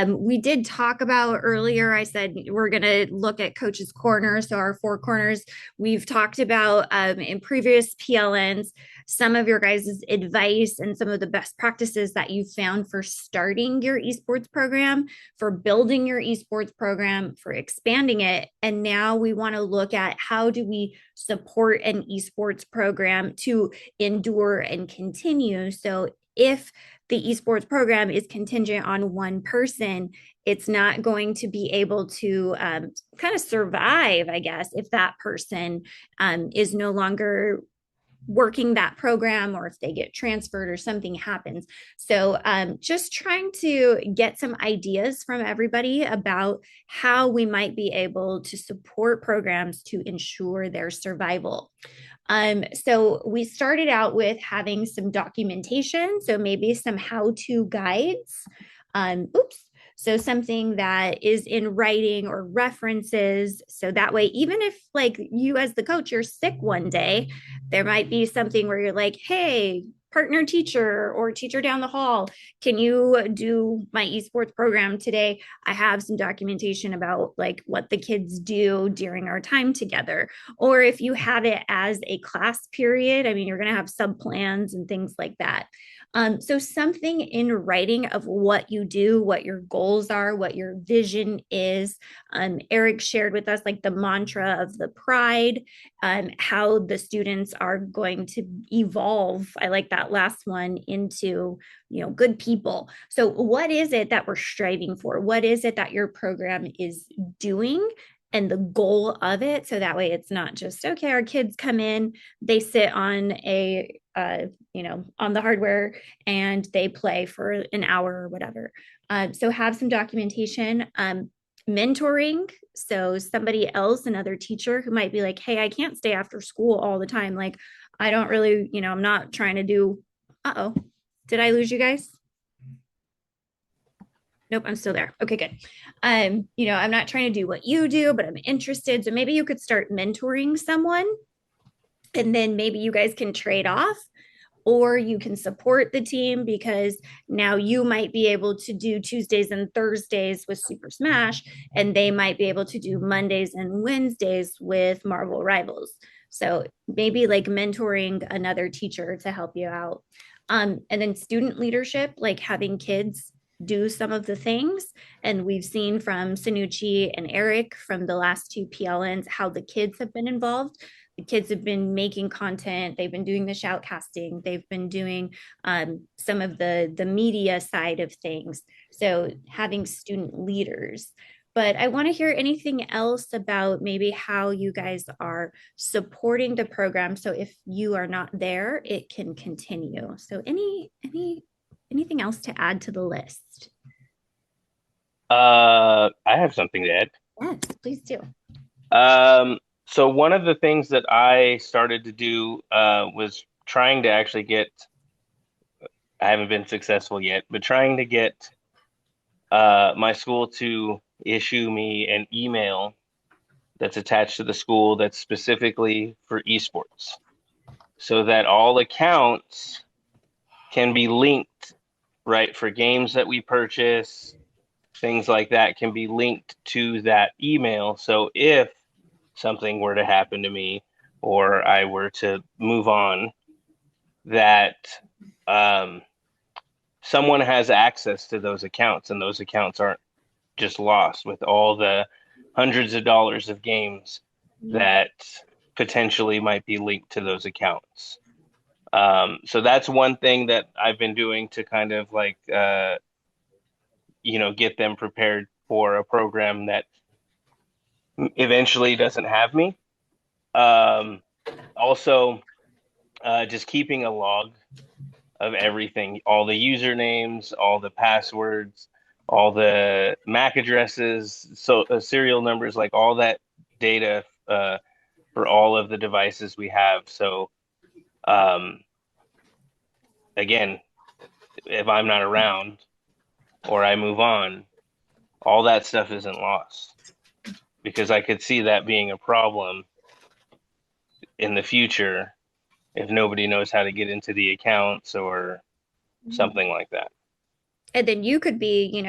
We did talk about earlier, I said we're going to look at Coach's Corner, so our 4 corners. We've talked about in previous PLNs some of your guys' advice and some of the best practices that you found for starting your esports program, for building your esports program, for expanding it. And now we want to look at how do we support an esports program to endure and continue. So if the esports program is contingent on one person, it's not going to be able to kind of survive, I guess, if that person is no longer working that program, or if they get transferred or something happens. So just trying to get some ideas from everybody about how we might be able to support programs to ensure their survival. So we started out with having some documentation, so maybe some how-to guides. So something that is in writing or references. So that way, even if like you as the coach, you're sick one day, there might be something where you're like, hey, partner teacher or teacher down the hall, can you do my esports program today? I have some documentation about like what the kids do during our time together. Or if you have it as a class period, I mean, you're going to have sub plans and things like that. So something in writing of what you do, what your goals are, what your vision is. Eric shared with us like the mantra of the pride, how the students are going to evolve. I like that last one into, good people. So what is it that we're striving for? What is it that your program is doing? And the goal of it, so that way it's not just, okay, our kids come in, they sit on on the hardware and they play for an hour or whatever. So have some documentation. Mentoring, so somebody else, another teacher who might be like, hey, I can't stay after school all the time, like I don't really, I'm not trying to do, did I lose you guys? Nope, I'm still there. Okay, good. I'm not trying to do what you do, but I'm interested. So maybe you could start mentoring someone, and then maybe you guys can trade off, or you can support the team, because now you might be able to do Tuesdays and Thursdays with Super Smash, and they might be able to do Mondays and Wednesdays with Marvel Rivals. So maybe like mentoring another teacher to help you out. And then student leadership, like having kids do some of the things. And we've seen from Sanucci and Eric from the last two PLNs how the kids have been involved. The kids have been making content. They've been doing the shoutcasting. They've been doing some of the media side of things. So having student leaders. But I want to hear anything else about maybe how you guys are supporting the program. So if you are not there, it can continue. So anything else to add to the list? I have something to add. Yes, please do. So one of the things that I started to do was trying to actually get, I haven't been successful yet, but trying to get my school to issue me an email that's attached to the school that's specifically for esports, so that all accounts can be linked, right? For games that we purchase, things like that can be linked to that email. So if something were to happen to me or I were to move on, that someone has access to those accounts, and those accounts aren't just lost with all the hundreds of dollars of games that potentially might be linked to those accounts. So that's one thing that I've been doing to kind of like, get them prepared for a program that eventually doesn't have me. Also, just keeping a log of everything, all the usernames, all the passwords, all the MAC addresses, serial numbers, like all that data for all of the devices we have. So again, if I'm not around or I move on, all that stuff isn't lost, because I could see that being a problem in the future if nobody knows how to get into the accounts or something like that. And then you could be,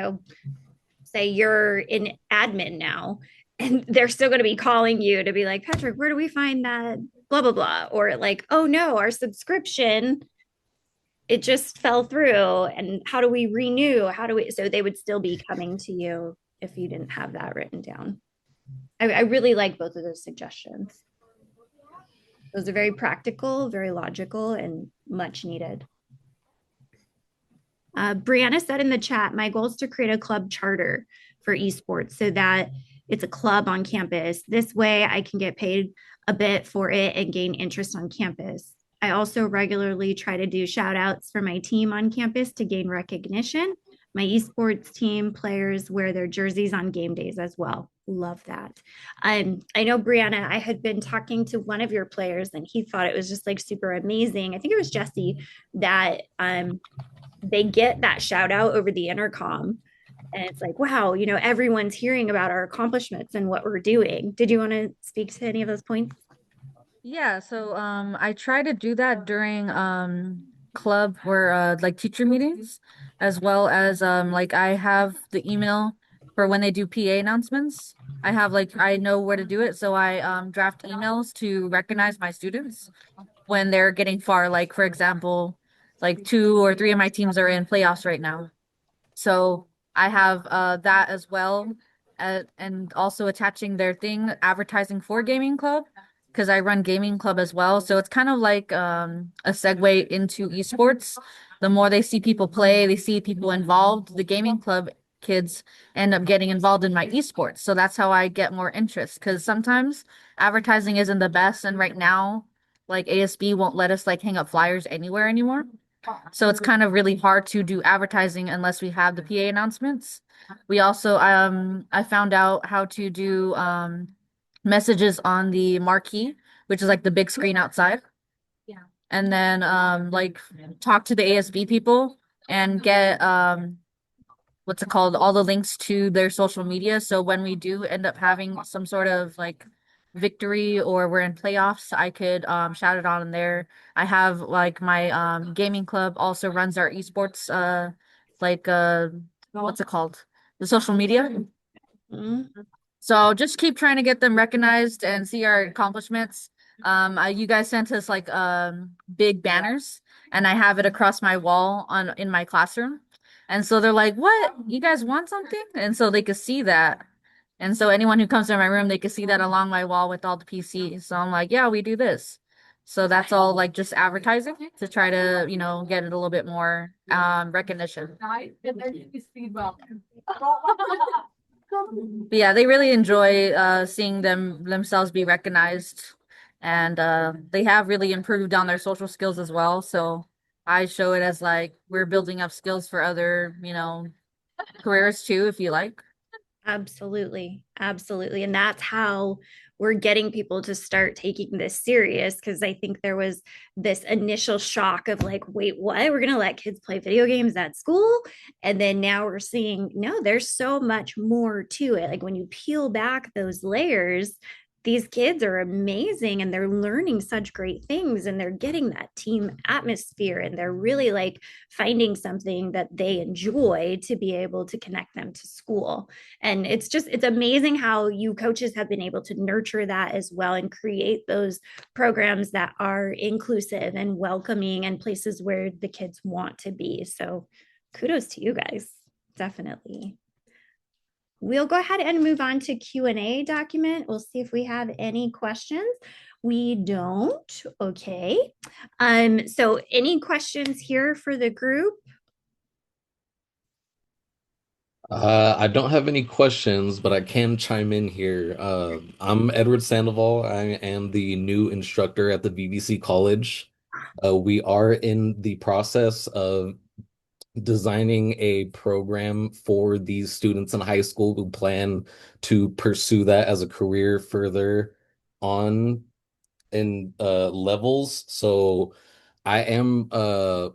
say you're in admin now, and they're still going to be calling you to be like, Patrick, where do we find that blah, blah, blah. Or like, oh no, our subscription, it just fell through. And how do we renew? So they would still be coming to you if you didn't have that written down. I really like both of those suggestions. Those are very practical, very logical, and much needed. Brianna said in the chat, my goal is to create a club charter for esports so that it's a club on campus. This way I can get paid a bit for it and gain interest on campus. I also regularly try to do shout outs for my team on campus to gain recognition. My esports team players wear their jerseys on game days as well. Love that. I know, Brianna, I had been talking to one of your players and he thought it was just like super amazing. I think it was Jesse, that they get that shout out over the intercom. And it's like, wow, everyone's hearing about our accomplishments and what we're doing. Did you want to speak to any of those points? Yeah, so I try to do that during club or like teacher meetings, as well as like I have the email for when they do PA announcements. I have like I know where to do it, so I draft emails to recognize my students when they're getting far. Like for example, like two or three of my teams are in playoffs right now. So I have that as well, and also attaching their thing, advertising for gaming club, because I run gaming club as well. So it's kind of like a segue into esports. The more they see people play, they see people involved, the gaming club kids end up getting involved in my esports. So that's how I get more interest, because sometimes advertising isn't the best, and right now, like ASB won't let us like hang up flyers anywhere anymore. So it's kind of really hard to do advertising unless we have the PA announcements. We also I found out how to do messages on the marquee, which is like the big screen outside. Yeah. And then like talk to the ASB people and get what's it called, all the links to their social media. So when we do end up having some sort of like victory or we're in playoffs, I could shout it on in there. I have like my gaming club also runs our esports like what's it called? The social media. Mhm. So just keep trying to get them recognized and see our accomplishments. You guys sent us like big banners, and I have it across my wall on in my classroom. And so they're like, "What? You guys want something?" And so they could see that. And so anyone who comes to my room, they could see that along my wall with all the PCs. So I'm like, "Yeah, we do this." So that's all like just advertising to try to, get it a little bit more recognition. But yeah, they really enjoy seeing themselves be recognized, and they have really improved on their social skills as well. So I show it as like we're building up skills for other, careers too, if you like. Absolutely. Absolutely. And that's how we're getting people to start taking this serious, because I think there was this initial shock of like, wait, what? We're going to let kids play video games at school? And then now we're seeing, no, there's so much more to it. Like when you peel back those layers, these kids are amazing and they're learning such great things and they're getting that team atmosphere and they're really like finding something that they enjoy to be able to connect them to school. And it's amazing how you coaches have been able to nurture that as well and create those programs that are inclusive and welcoming and places where the kids want to be. So kudos to you guys. Definitely. We'll go ahead and move on to Q&A document. We'll see if we have any questions. We don't. Okay. So any questions here for the group? I don't have any questions, but I can chime in here. I'm Edward Sandoval. I am the new instructor at the VBC College. We are in the process of designing a program for these students in high school who plan to pursue that as a career further on in levels. So I am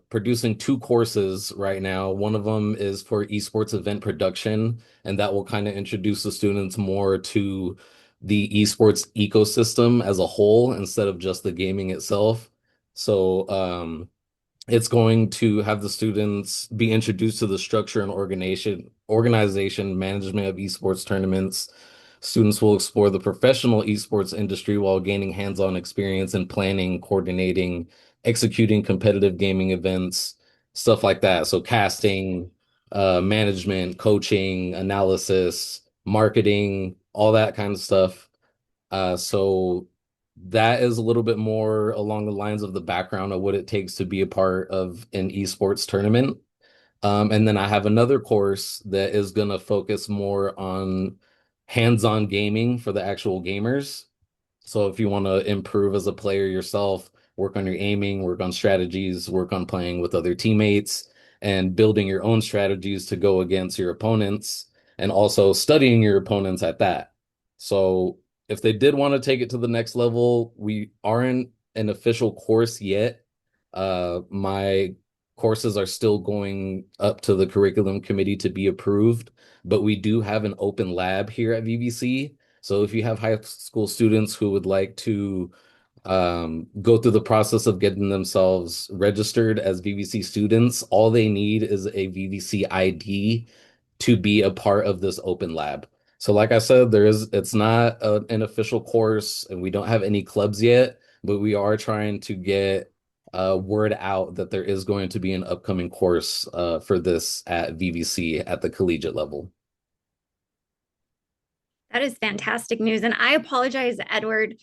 producing two courses right now. One of them is for esports event production, and that will kind of introduce the students more to the esports ecosystem as a whole instead of just the gaming itself. So it's going to have the students be introduced to the structure and organization management of esports tournaments. Students will explore the professional esports industry while gaining hands-on experience in planning, coordinating, executing competitive gaming events, stuff like that. So casting, management, coaching, analysis, marketing, all that kind of stuff. So that is a little bit more along the lines of the background of what it takes to be a part of an esports tournament. And then I have another course that is going to focus more on hands-on gaming for the actual gamers. So if you want to improve as a player yourself, work on your aiming, work on strategies, work on playing with other teammates, and building your own strategies to go against your opponents, and also studying your opponents at that. So if they did want to take it to the next level, we aren't an official course yet. My courses are still going up to the curriculum committee to be approved, but we do have an open lab here at VBC. So if you have high school students who would like to go through the process of getting themselves registered as VVC students. All they need is a VVC ID to be a part of this open lab. So like I said, it's not an official course and we don't have any clubs yet, but we are trying to get word out that there is going to be an upcoming course for this at VVC at the collegiate level. That is fantastic news. And I apologize, Edward,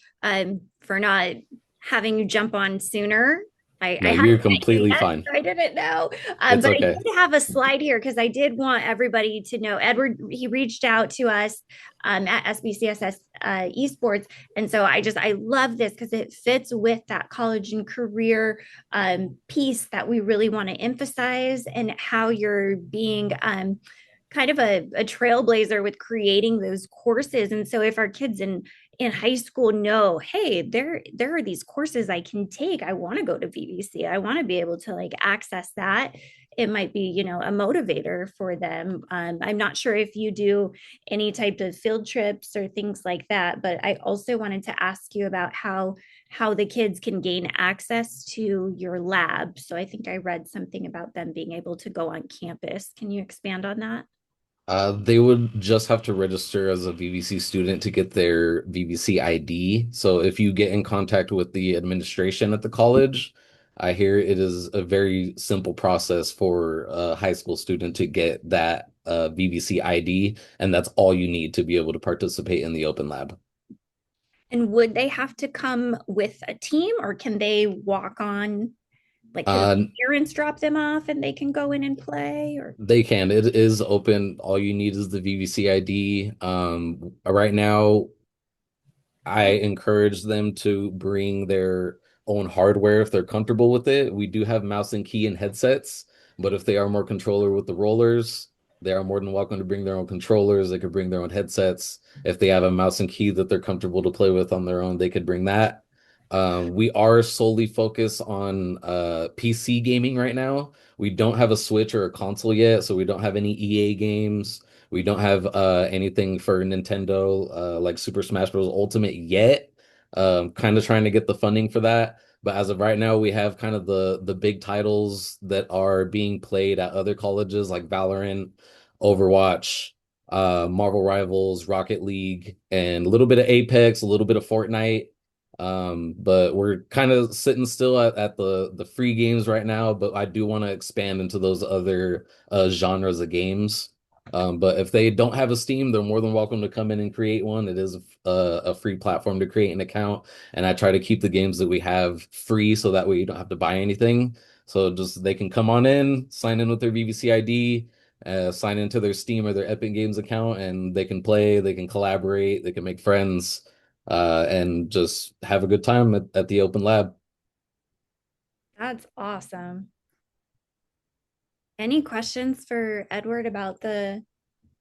for not having you jump on sooner. No, I had you're completely fine. I didn't know. It's But okay. I did have a slide here because I did want everybody to know Edward, he reached out to us at SBCSS Esports. And so I love this because it fits with that college and career piece that we really want to emphasize, and how you're being kind of a trailblazer with creating those courses. And so if our kids in high school know, hey, there are these courses I can take. I want to go to VVC. I want to be able to like access that. It might be, you know, a motivator for them. I'm not sure if you do any type of field trips or things like that, but I also wanted to ask you about how the kids can gain access to your lab. So I think I read something about them being able to go on campus. Can you expand on that? They would just have to register as a VVC student to get their VVC ID. So if you get in contact with the administration at the college, I hear it is a very simple process for a high school student to get that VVC ID, and that's all you need to be able to participate in the open lab. And would they have to come with a team, or can they walk on, like, can Uh, parents drop them off and they can go in and play? Or They can. It is open. All you need is the VVC ID. Right now, I encourage them to bring their own hardware if they're comfortable with it. We do have mouse and key and headsets, but if they are more controller with the rollers, they are more than welcome to bring their own controllers. They could bring their own headsets. If they have a mouse and key that they're comfortable to play with on their own, they could bring that. We are solely focused on PC gaming right now. We don't have a Switch or a console yet, so we don't have any EA games. We don't have anything for Nintendo like Super Smash Bros. Ultimate yet. Kind of trying to get the funding for that. But as of right now, we have kind of the big titles that are being played at other colleges like Valorant, Overwatch, Marvel Rivals, Rocket League, and a little bit of Apex, a little bit of Fortnite. But we're kind of sitting still at the free games right now, but I do want to expand into those other genres of games. But if they don't have a Steam, they're more than welcome to come in and create one. It is a free platform to create an account, and I try to keep the games that we have free so that way you don't have to buy anything. So just they can come on in, sign in with their VVC ID, sign into their Steam or their Epic Games account, and they can play, they can collaborate, they can make friends, and just have a good time at the open lab. that's awesome. Any questions for Edward about the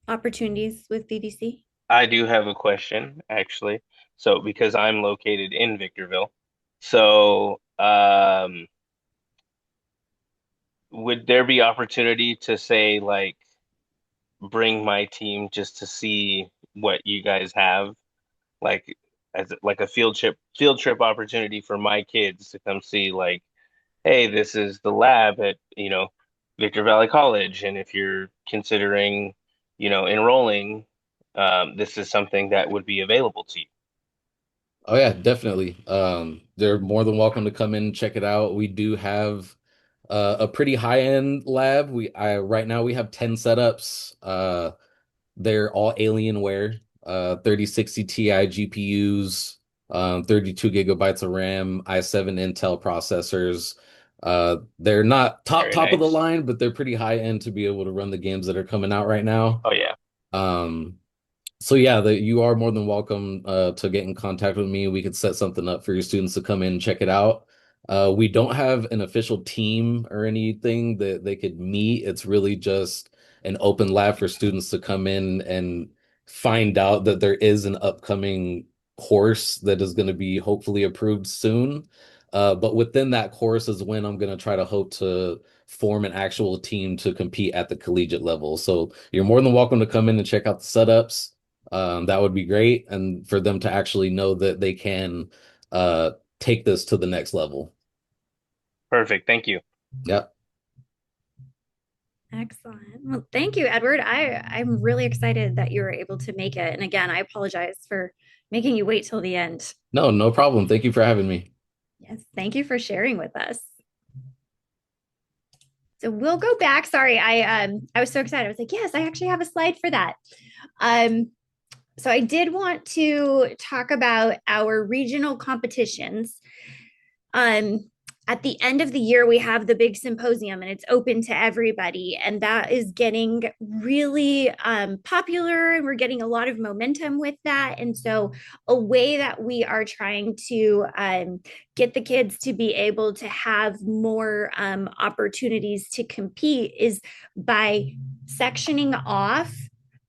opportunities with VVC? I do have a question, actually. So, because I'm located in Victorville, so would there be opportunity to say, like, bring my team just to see what you guys have, like, as like a field trip opportunity for my kids to come see, like, hey, this is the lab at, Victor Valley College, and if you're considering, enrolling, this is something that would be available to you. Oh yeah, definitely. They're more than welcome to come in and check it out. We do have a pretty high-end lab. Right now we have 10 setups. They're all Alienware, 3060 Ti GPUs, 32 gigabytes of RAM, i7 Intel processors. They're not Very top of the nice. line, but they're pretty high end to be able to run the games that are coming out right now. Oh yeah. Um, so yeah, you are more than welcome to get in contact with me. We could set something up for your students to come in and check it out. We don't have an official team or anything that they could meet. It's really just an open lab for students to come in and find out that there is an upcoming course that is going to be hopefully approved soon. But within that course is when I'm going to try to hope to form an actual team to compete at the collegiate level. So you're more than welcome to come in and check out the setups. That would be great. And for them to actually know that they can take this to the next level. Perfect. Thank you. Yep. Excellent. Well, thank you, Edward. I'm really excited that you were able to make it. And again, I apologize for making you wait till the end. No, no problem. Thank you for having me. Yes, thank you for sharing with us. So we'll go back. Sorry, I was so excited. I was like, yes, I actually have a slide for that. So I did want to talk about our regional competitions. At the end of the year, we have the big symposium and it's open to everybody. And that is getting really popular, and we're getting a lot of momentum with that. And so, a way that we are trying to get the kids to be able to have more opportunities to compete is by sectioning off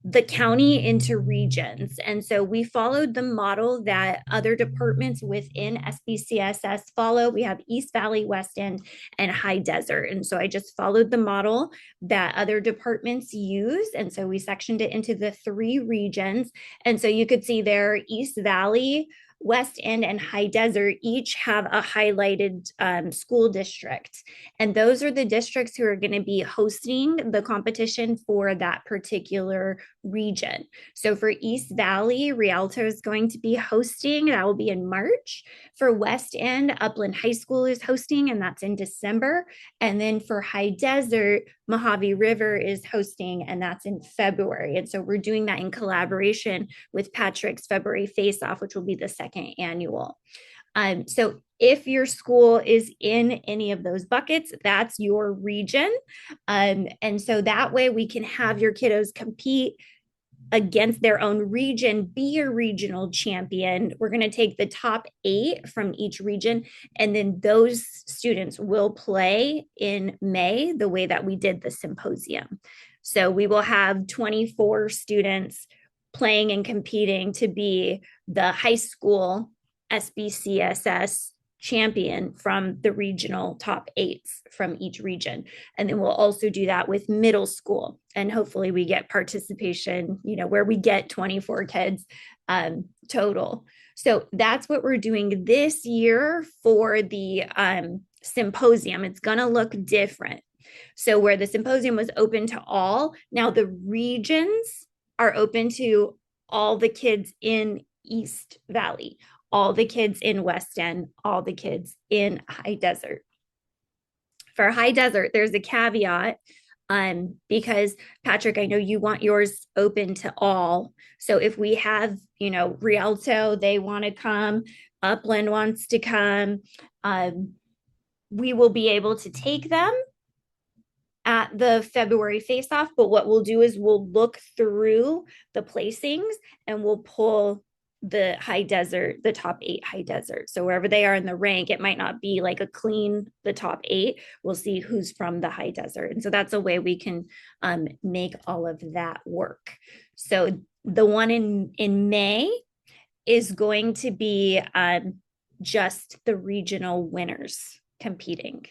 the county into regions. And so we followed the model that other departments within SBCSS follow. We have East Valley, West End, and High Desert. And so I just followed the model that other departments use. And so we sectioned it into the 3 regions. And so you could see there, East Valley, West End, and High Desert each have a highlighted school district. And those are the districts who are going to be hosting the competition for that particular region. So for East Valley, Rialto is going to be hosting. That will be in March. For West End, Upland High School is hosting, and that's in December. And then for High Desert, Mojave River is hosting, and that's in February. And so we're doing that in collaboration with Patrick's February Face-Off, which will be the 2nd annual. So if your school is in any of those buckets, that's your region. And so that way we can have your kiddos compete against their own region, be a regional champion. We're going to take the top 8 from each region, and then those students will play in May the way that we did the symposium. So we will have 24 students playing and competing to be the high school SBCSS champion from the regional top 8s from each region. And then we'll also do that with middle school. And hopefully we get participation, where we get 24 kids total. So that's what we're doing this year for the symposium. It's going to look different. So where the symposium was open to all, now the regions are open to all the kids in East Valley, all the kids in West End, all the kids in High Desert. For High Desert, there's a caveat because Patrick, I know you want yours open to all. So if we have, Rialto, they want to come, Upland wants to come, we will be able to take them at the February Face-Off. But what we'll do is we'll look through the placings and we'll pull the High Desert, the top 8 High Desert. So wherever they are in the rank, it might not be like a clean, the top 8. We'll see who's from the High Desert. And so that's a way we can make all of that work. So the one in May is going to be just the regional winners competing.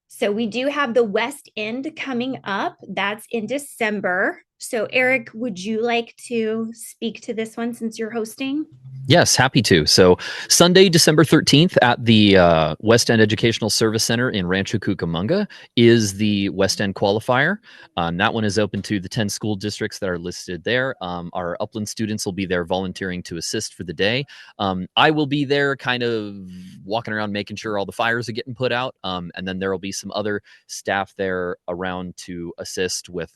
So we do have the West End coming up. That's in December. So Eric, would you like to speak to this one since you're hosting? Yes, happy to. So Sunday, December 13th at the West End Educational Service Center in Rancho Cucamonga is the West End qualifier. That one is open to the 10 school districts that are listed there. Our Upland students will be there volunteering to assist for the day. I will be there kind of walking around making sure all the fires are getting put out. And then there will be some other staff there around to assist with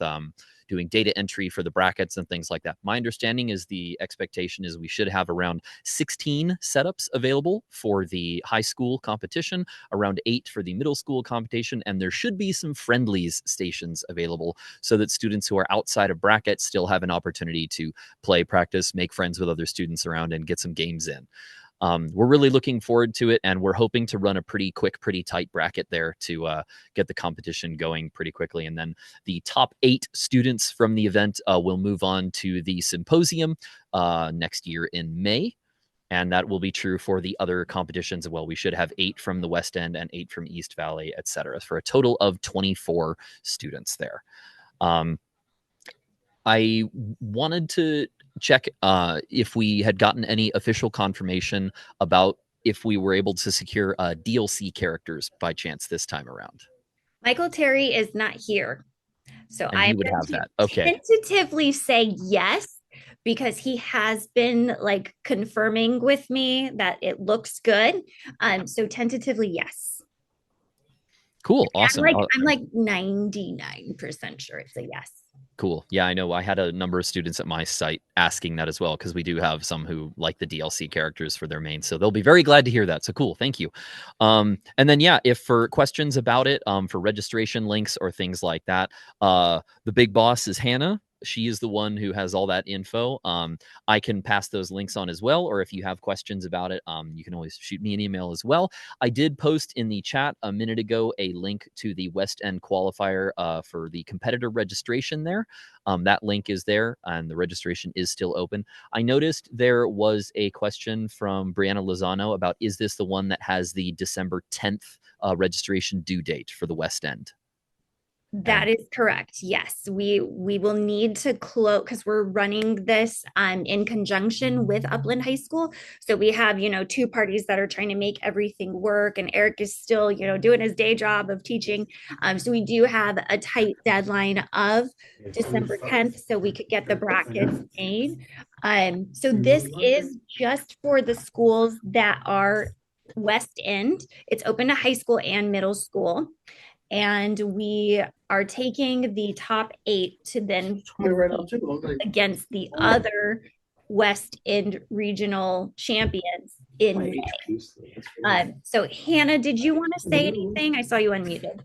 doing data entry for the brackets and things like that. My understanding is the expectation is we should have around 16 setups available for the high school competition, around 8 for the middle school competition, and there should be some friendlies stations available so that students who are outside of brackets still have an opportunity to play, practice, make friends with other students around, and get some games in. We're really looking forward to it, and we're hoping to run a pretty quick, pretty tight bracket there to get the competition going pretty quickly. And then the top 8 students from the event will move on to the symposium next year in May. And that will be true for the other competitions as well. We should have 8 from the West End and 8 from East Valley, etc., for a total of 24 students there. I wanted to check if we had gotten any official confirmation about if we were able to secure DLC characters by chance this time around. Michael Terry is not here. So And I'm you would going have to that. Okay. tentatively say yes, because he has been like confirming with me that it looks good. So tentatively yes. Cool. Awesome. I'm like 99% sure it's a yes. Cool. Yeah, I know. I had a number of students at my site asking that as well, because we do have some who like the DLC characters for their main. So they'll be very glad to hear that. So cool. Thank you. And then, yeah, if for questions about it, for registration links or things like that, the big boss is Hannah. She is the one who has all that info. I can pass those links on as well. Or if you have questions about it, you can always shoot me an email as well. I did post in the chat a minute ago a link to the West End qualifier for the competitor registration there. That link is there and the registration is still open. I noticed there was a question from Brianna Lozano about, is this the one that has the December 10th registration due date for the West End? That is correct. Yes, we will need to close, because we're running this in conjunction with Upland High School. So we have, two parties that are trying to make everything work, and Eric is still, doing his day job of teaching. So we do have a tight deadline of December 10th, so we could get the brackets made. So this is just for the schools that are West End. It's open to high school and middle school. And we are taking the top 8 to then against the other West End regional champions in May. So Hannah, did you want to say anything? I saw you unmuted.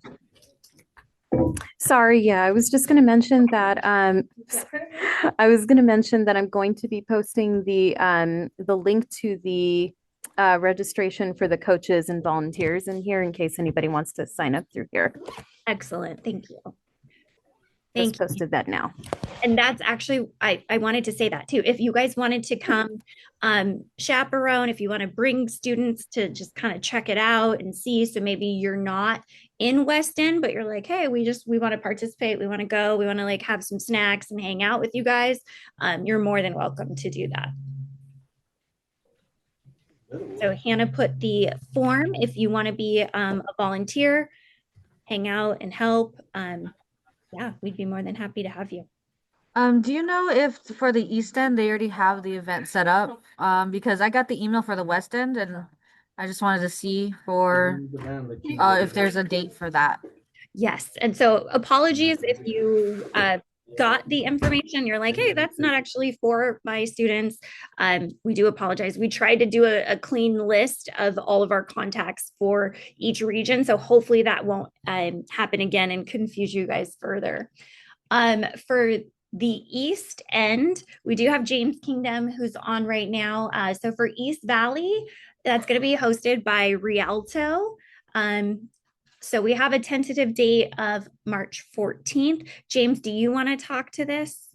Sorry, yeah, I was just going to mention that I'm going to be posting the link to the registration for the coaches and volunteers in here in case anybody wants to sign up through here. Excellent. Thank you. Just posted that now. And that's actually, I wanted to say that too. If you guys wanted to come chaperone, if you want to bring students to just kind of check it out and see, so maybe you're not in West End, but you're like, hey, we want to participate. We want to go. We want to like have some snacks and hang out with you guys. You're more than welcome to do that. So Hannah put the form if you want to be a volunteer, hang out and help. Yeah, we'd be more than happy to have you. Do you know if for the East End they already have the event set up? Because I got the email for the West End and I just wanted to see for if there's a date for that. Yes, and so apologies if you got the information, you're like, hey, that's not actually for my students. We do apologize. We tried to do a clean list of all of our contacts for each region. So hopefully that won't happen again and confuse you guys further. For the East End, we do have James Kingdom who's on right now. So for East Valley, that's going to be hosted by Rialto. So we have a tentative date of March 14th. James, do you want to talk to this?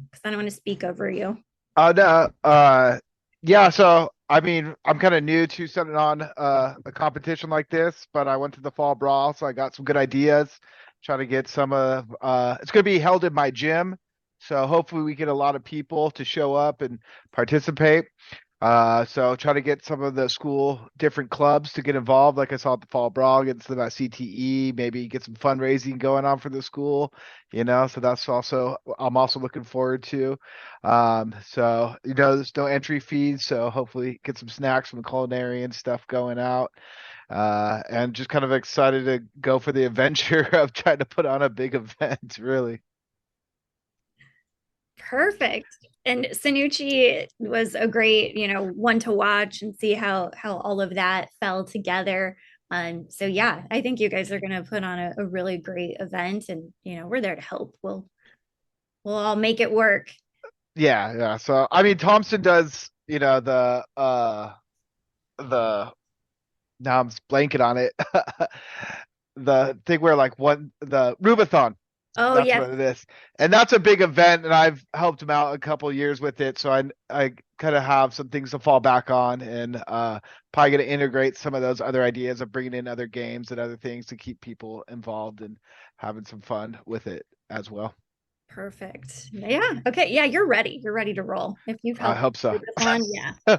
Because I don't want to speak over you. No. Yeah. So I mean, I'm kind of new to setting on a competition like this, but I went to the Fall Brawl, so I got some good ideas. Trying to get some of. It's going to be held in my gym, so hopefully we get a lot of people to show up and participate. So try to get some of the school different clubs to get involved. Like I saw at the Fall Brawl, get some CTE, maybe get some fundraising going on for the school, so that's also, I'm also looking forward to. So, there's no entry fees. So hopefully get some snacks from the culinary and stuff going out. And just kind of excited to go for the adventure of trying to put on a big event, really. Perfect. And Sanucci was a great, one to watch and see how all of that fell together. So yeah, I think you guys are going to put on a really great event, and we're there to help. We'll all make it work. Yeah. So I mean, Thompson does, the now I'm blanking on it. The thing where the Rubathon. Oh, that's yes. what it is. And that's a big event, and I've helped him out a couple years with it. So I kind of have some things to fall back on, and probably going to integrate some of those other ideas of bringing in other games and other things to keep people involved and having some fun with it as well. Perfect. Yeah. Okay. Yeah, you're ready. You're ready to roll. If you've I helped hope so. with this one, yeah.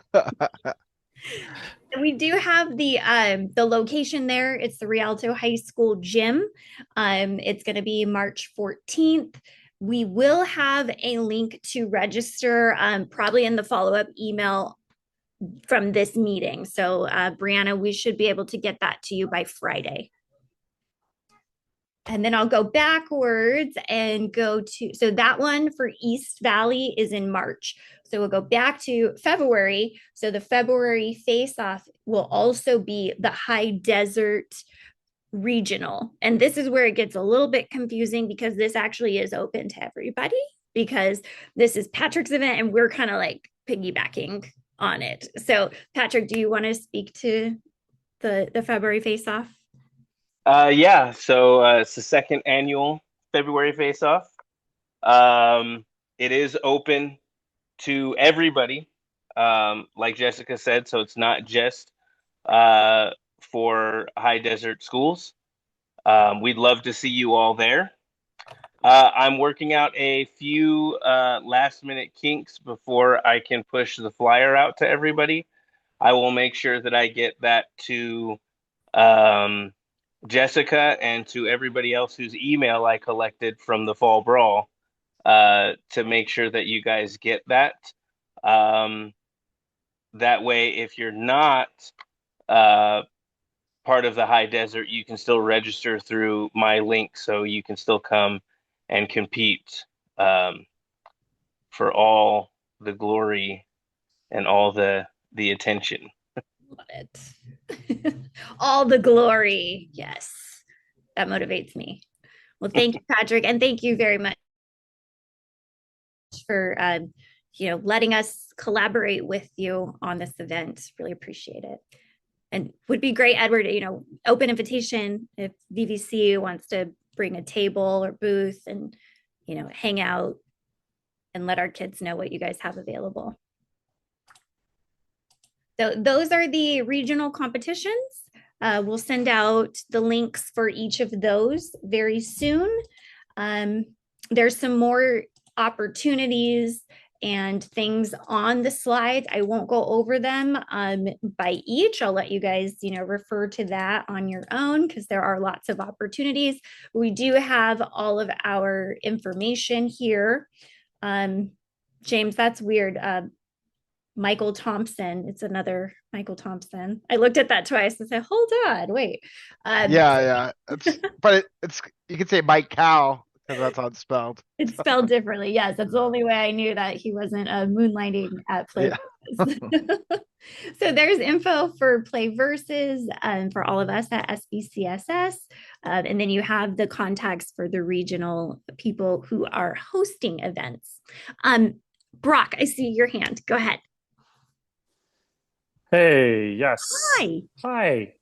We do have the location there. It's the Rialto High School gym. It's going to be March 14th. We will have a link to register probably in the follow-up email from this meeting. So Brianna, we should be able to get that to you by Friday. And then I'll go backwards and go to, so that one for East Valley is in March. So we'll go back to February. So the February face-off will also be the High Desert Regional. And this is where it gets a little bit confusing because this actually is open to everybody because this is Patrick's event and we're kind of like piggybacking on it. So Patrick, do you want to speak to the February face-off? Yeah, so it's the second annual February face-off. It is open to everybody, like Jessica said, so it's not just for high desert schools. We'd love to see you all there. I'm working out a few last minute kinks before I can push the flyer out to everybody. I will make sure that I get that to Jessica and to everybody else whose email I collected from the Fall Brawl to make sure that you guys get that. That way, if you're not part of the High Desert, you can still register through my link so you can still come and compete for all the glory and all the attention. Love it. All the glory. Yes. That motivates me. Well, thank you, Patrick. And thank you very much for letting us collaborate with you on this event. Really appreciate it. And would be great, Edward, open invitation if VVC wants to bring a table or booth and, hang out and let our kids know what you guys have available. So those are the regional competitions. We'll send out the links for each of those very soon. There's some more opportunities and things on the slides. I won't go over them by each. I'll let you guys, refer to that on your own because there are lots of opportunities. We do have all of our information here. James, that's weird. Michael Thompson. It's another Michael Thompson. I looked at that twice and said, hold on, wait. Yeah. But it's you can say Mike Cow because that's how it's spelled. It's spelled differently. Yes, that's the only way I knew that he wasn't moonlighting at Play. Yeah. So there's info for Play Versus for all of us at SBCSS. And then you have the contacts for the regional people who are hosting events. Brock, I see your hand. Go ahead. Hey, yes. Hi.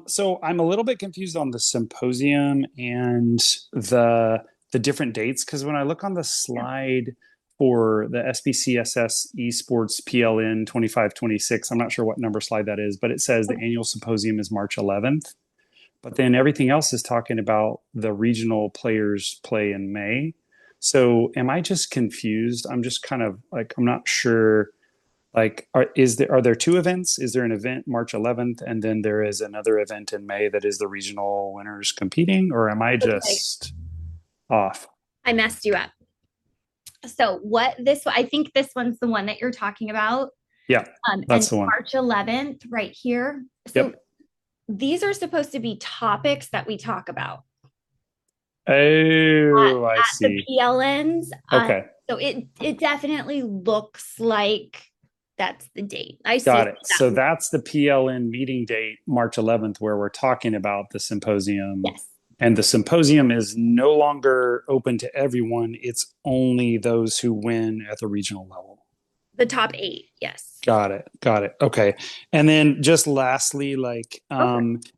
So I'm a little bit confused on the symposium and the different dates because when I look on the slide for the SBCSS Esports PLN 25-26, I'm not sure what number slide that is, but it says the annual symposium is March 11th. But then everything else is talking about the regional players play in May. So am I just confused? I'm just kind of like, I'm not sure. Like, are there two events? Is there an event March 11th and then there is another event in May that is the regional winners competing, or am I just off? I messed you up. So I think this one's the one that you're talking about. Yeah, that's the one. March 11th right here. So these are supposed to be topics that we talk about. Oh, I see. The PLNs. Okay. So it definitely looks like that's the date. I see. Got it. So that's the PLN meeting date, March 11th, where we're talking about the symposium. Yes. And the symposium is no longer open to everyone. It's only those who win at the regional level. The top 8, yes. Got it. Okay. And then just lastly,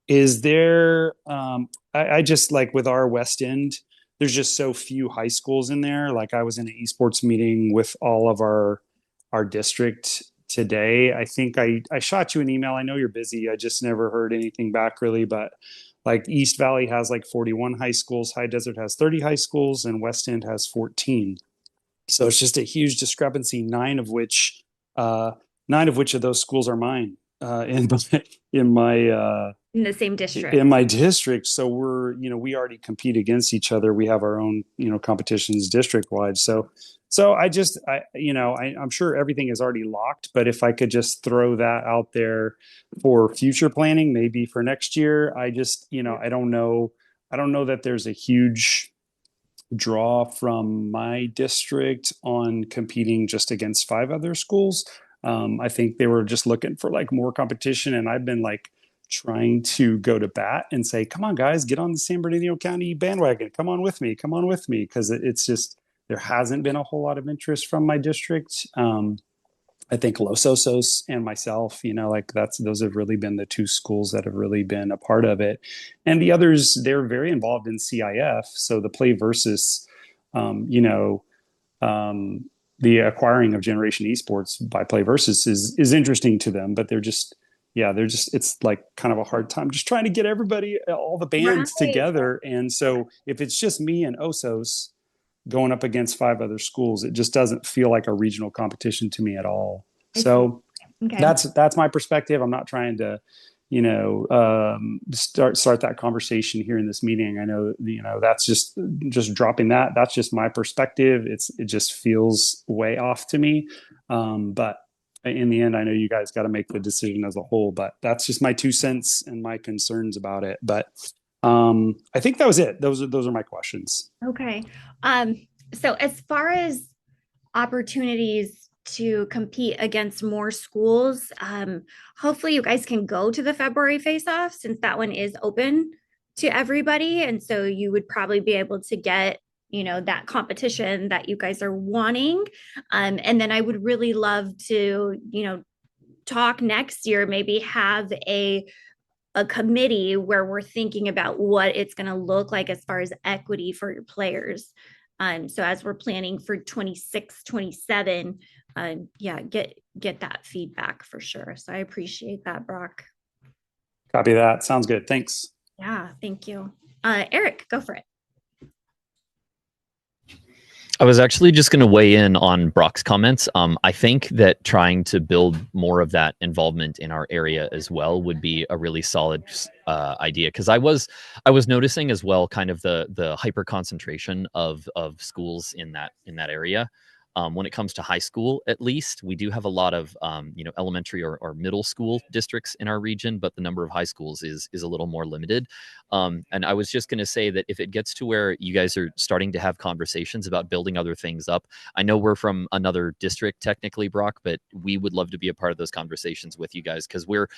is there, I just like with our West End, there's just so few high schools in there. Like I was in an esports meeting with all of our district today. I think I shot you an email. I know you're busy. I just never heard anything back really, but Like East Valley has like 41 high schools, High Desert has 30 high schools, and West End has 14. So it's just a huge discrepancy. Nine of which of those schools are mine in my In the same district. in my district. So we already compete against each other. We have our own, competitions district wide. So I'm sure everything is already locked, but if I could just throw that out there for future planning, maybe for next year, I don't know. I don't know that there's a huge draw from my district on competing just against 5 other schools. I think they were just looking for like more competition, and I've been like trying to go to bat and say, come on, guys, get on the San Bernardino County bandwagon. Come on with me. Come on with me. Because it's just, there hasn't been a whole lot of interest from my district. I think Los Osos and myself, those have really been the 2 schools that have really been a part of it. And the others, they're very involved in CIF. So the Play Versus, the acquiring of Generation Esports by Play Versus is interesting to them, but it's like kind of a hard time just trying to get everybody, all the bands together. And so if it's just me and Osos going up against 5 other schools, it just doesn't feel like a regional competition to me at all. So that's my perspective. I'm not trying to, start that conversation here in this meeting. I know, that's just dropping that. That's just my perspective. It just feels way off to me. But in the end, I know you guys got to make the decision as a whole, but that's just my 2 cents and my concerns about it. But I think that was it. Those are my questions. Okay. So as far as opportunities to compete against more schools, hopefully you guys can go to the February face-off, since that one is open to everybody. And so you would probably be able to get, that competition that you guys are wanting. And then I would really love to, talk next year, maybe have a committee where we're thinking about what it's going to look like as far as equity for your players. So as we're planning for 26, 27, get that feedback for sure. So I appreciate that, Brock. Copy that. Sounds good. Thanks. Yeah, thank you. Eric, go for it. I was actually just going to weigh in on Brock's comments. I think that trying to build more of that involvement in our area as well would be a really solid idea, because I was noticing as well kind of the hyper concentration of schools in that area. When it comes to high school, at least, we do have a lot of elementary or middle school districts in our region, but the number of high schools is a little more limited. And I was just going to say that if it gets to where you guys are starting to have conversations about building other things up, I know we're from another district technically, Brock, but we would love to be a part of those conversations with you guys, because we're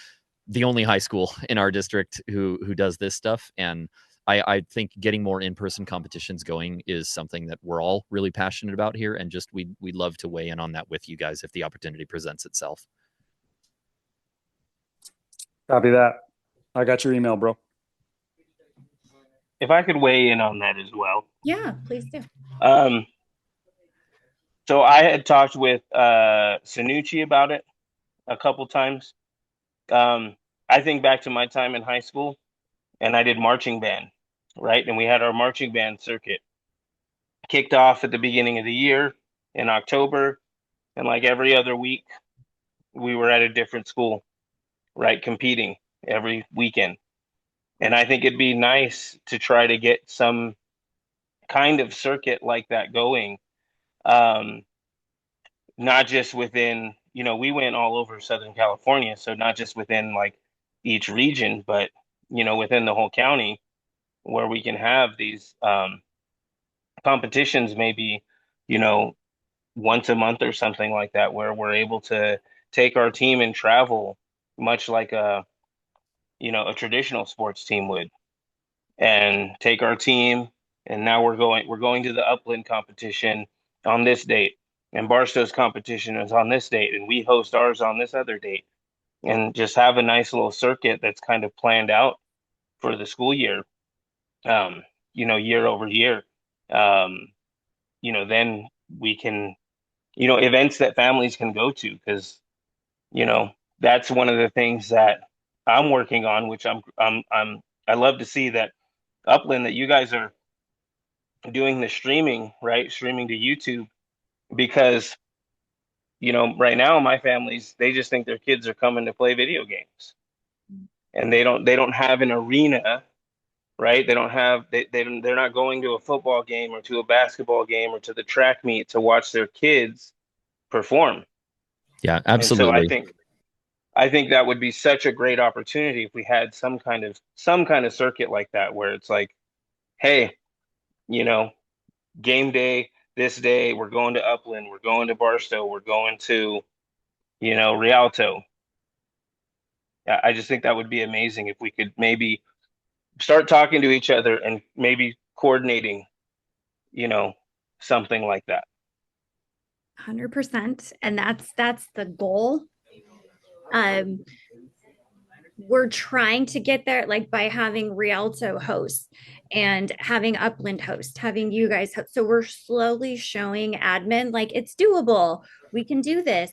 the only high school in our district who does this stuff. And I think getting more in-person competitions going is something that we're all really passionate about here, and just we'd love to weigh in on that with you guys if the opportunity presents itself. Copy that. I got your email, bro. If I could weigh in on that as well. Yeah, please do. So I had talked with Sanucci about it a couple times. I think back to my time in high school, and I did marching band, right? And we had our marching band circuit kicked off at the beginning of the year in October. And like every other week, we were at a different school, right? Competing every weekend. And I think it'd be nice to try to get some kind of circuit like that going. Not just within, we went all over Southern California. So not just within like each region, but, within the whole county, where we can have these competitions, maybe, once a month or something like that, where we're able to take our team and travel much like a traditional sports team would, and take our team. And now we're going to the Upland competition on this date, and Barstow's competition is on this date, and we host ours on this other date, and just have a nice little circuit that's kind of planned out for the school year, year over year. Then we can, events that families can go to, because, that's one of the things that I'm working on, which I'm I love to see that Upland, that you guys are doing the streaming, right? Streaming to YouTube, because right now my families, they just think their kids are coming to play video games, and they don't have an arena, right? They don't have they're not going to a football game or to a basketball game or to the track meet to watch their kids perform. Yeah, And so I absolutely. think that would be such a great opportunity if we had some kind of circuit like that, where it's like, hey, you know, game day this day, we're going to Upland, we're going to Barstow, we're going to, Rialto. Yeah, I just think that would be amazing if we could maybe start talking to each other and maybe coordinating, you know, something like that. 100%. And that's the goal. Um, we're trying to get there, like by having Rialto host and having Upland host, having you guys host. So we're slowly showing admin like it's doable. We can do this.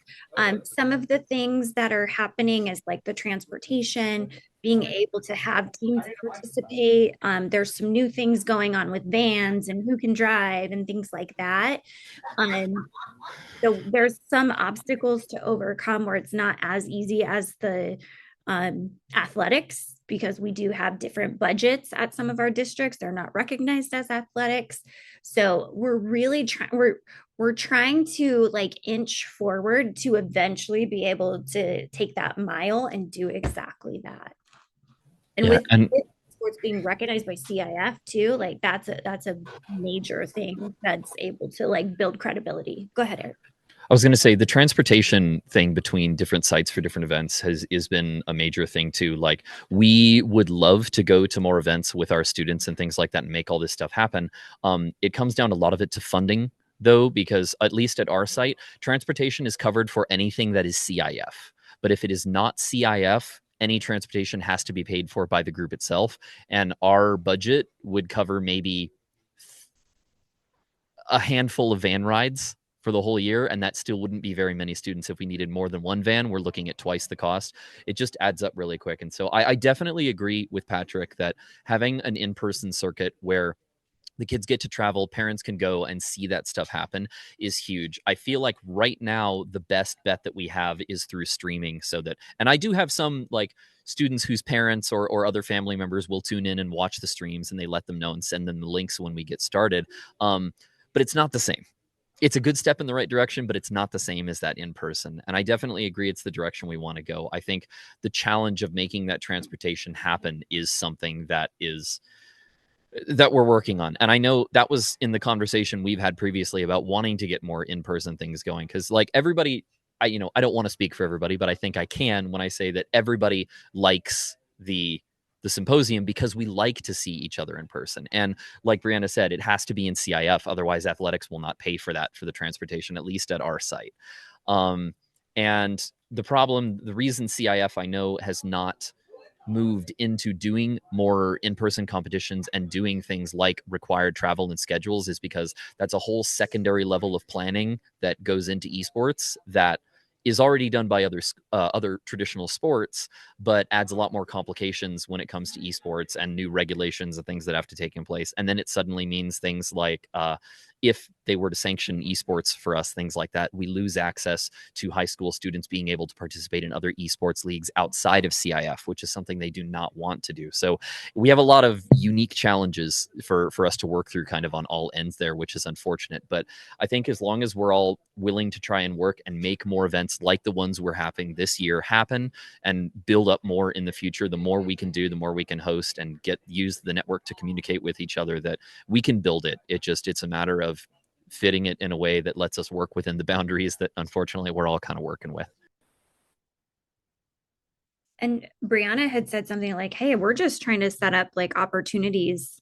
Some of the things that are happening is like the transportation, being able to have teams participate. There's some new things going on with vans and who can drive and things like that. So there's some obstacles to overcome where it's not as easy as the athletics, because we do have different budgets at some of our districts. They're not recognized as athletics. So we're really trying, we're trying to like inch forward to eventually be able to take that mile and do exactly that. And Yeah, with and sports being recognized by CIF too, like that's a major thing that's able to like build credibility. Go ahead, Eric. I was going to say the transportation thing between different sites for different events has been a major thing too. Like, we would love to go to more events with our students and things like that and make all this stuff happen. It comes down a lot of it to funding though, because at least at our site, transportation is covered for anything that is CIF. But if it is not CIF, any transportation has to be paid for by the group itself. And our budget would cover maybe a handful of van rides for the whole year, and that still wouldn't be very many students. If we needed more than one van, we're looking at twice the cost. It just adds up really quick. And so I definitely agree with Patrick that having an in-person circuit where the kids get to travel, parents can go and see that stuff happen is huge. I feel like right now the best bet that we have is through streaming, so that, and I do have some like students whose parents or other family members will tune in and watch the streams, and they let them know and send them the links when we get started. But it's not the same. It's a good step in the right direction, but it's not the same as that in person. And I definitely agree it's the direction we want to go. I think the challenge of making that transportation happen is something that we're working on. And I know that was in the conversation we've had previously about wanting to get more in-person things going. Cause like everybody, I don't want to speak for everybody, but I think I can when I say that everybody likes the symposium because we like to see each other in person. And like Brianna said, it has to be in CIF. Otherwise athletics will not pay for that, for the transportation, at least at our site. And the reason CIF, I know, has not moved into doing more in-person competitions and doing things like required travel and schedules is because that's a whole secondary level of planning that goes into esports that is already done by other traditional sports, but adds a lot more complications when it comes to esports and new regulations and things that have to take in place. And then it suddenly means things like if they were to sanction esports for us, things like that, we lose access to high school students being able to participate in other esports leagues outside of CIF, which is something they do not want to do. So we have a lot of unique challenges for us to work through kind of on all ends there, which is unfortunate. But I think as long as we're all willing to try and work and make more events like the ones we're having this year happen and build up more in the future, the more we can do, the more we can host and use the network to communicate with each other, that we can build it. It's a matter of fitting it in a way that lets us work within the boundaries that unfortunately we're all kind of working with. And Brianna had said something like, hey, we're just trying to set up like opportunities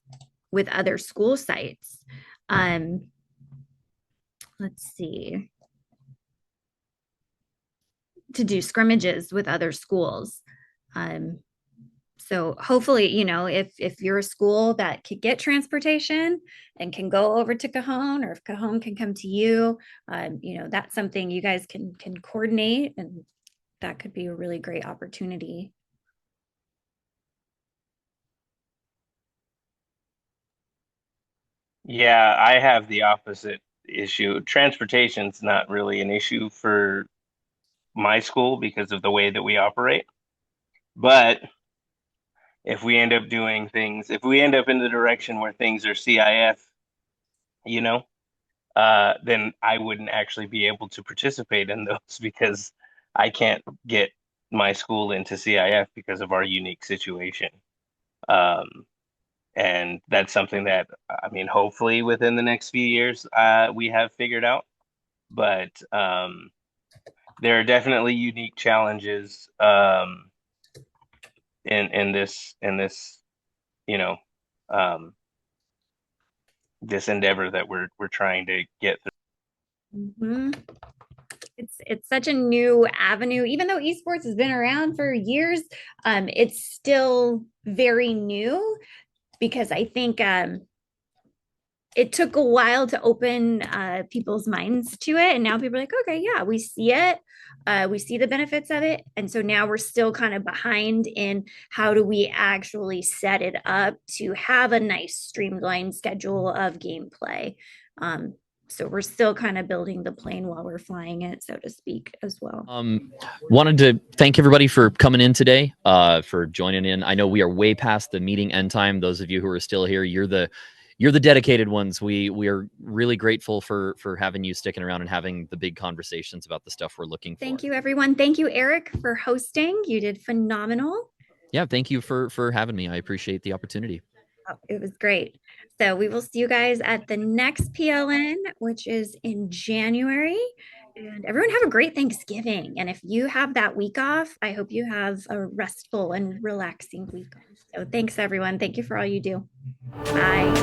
with other school sites. Let's see. To do scrimmages with other schools. So hopefully, if you're a school that could get transportation and can go over to Cajon, or if Cajon can come to you, that's something you guys can coordinate, and that could be a really great opportunity. Yeah, I have the opposite issue. Transportation's not really an issue for my school because of the way that we operate. But if we end up doing things, if we end up in the direction where things are CIF, you know, then I wouldn't actually be able to participate in those because I can't get my school into CIF because of our unique situation. Um, and that's something that, I mean, hopefully within the next few years, we have figured out. But there are definitely unique challenges in this, you know, um, this endeavor that we're trying to get through. Mhm. It's such a new avenue, even though esports has been around for years. It's still very new because I think it took a while to open people's minds to it, and now people are like, okay, yeah, we see it. We see the benefits of it. And so now we're still kind of behind in how do we actually set it up to have a nice streamlined schedule of gameplay. So we're still kind of building the plane while we're flying it, so to speak, as well. Wanted to thank everybody for coming in today, for joining in. I know we are way past the meeting end time. Those of you who are still here, you're the dedicated ones. We are really grateful for having you sticking around and having the big conversations about the stuff we're looking for. Thank you, everyone. Thank you, Eric, for hosting. You did phenomenal. Yeah, thank you for having me. I appreciate the opportunity. Oh, it was great. So we will see you guys at the next PLN, which is in January. And everyone have a great Thanksgiving. And if you have that week off, I hope you have a restful and relaxing week off. So thanks, everyone. Thank you for all you do. Bye.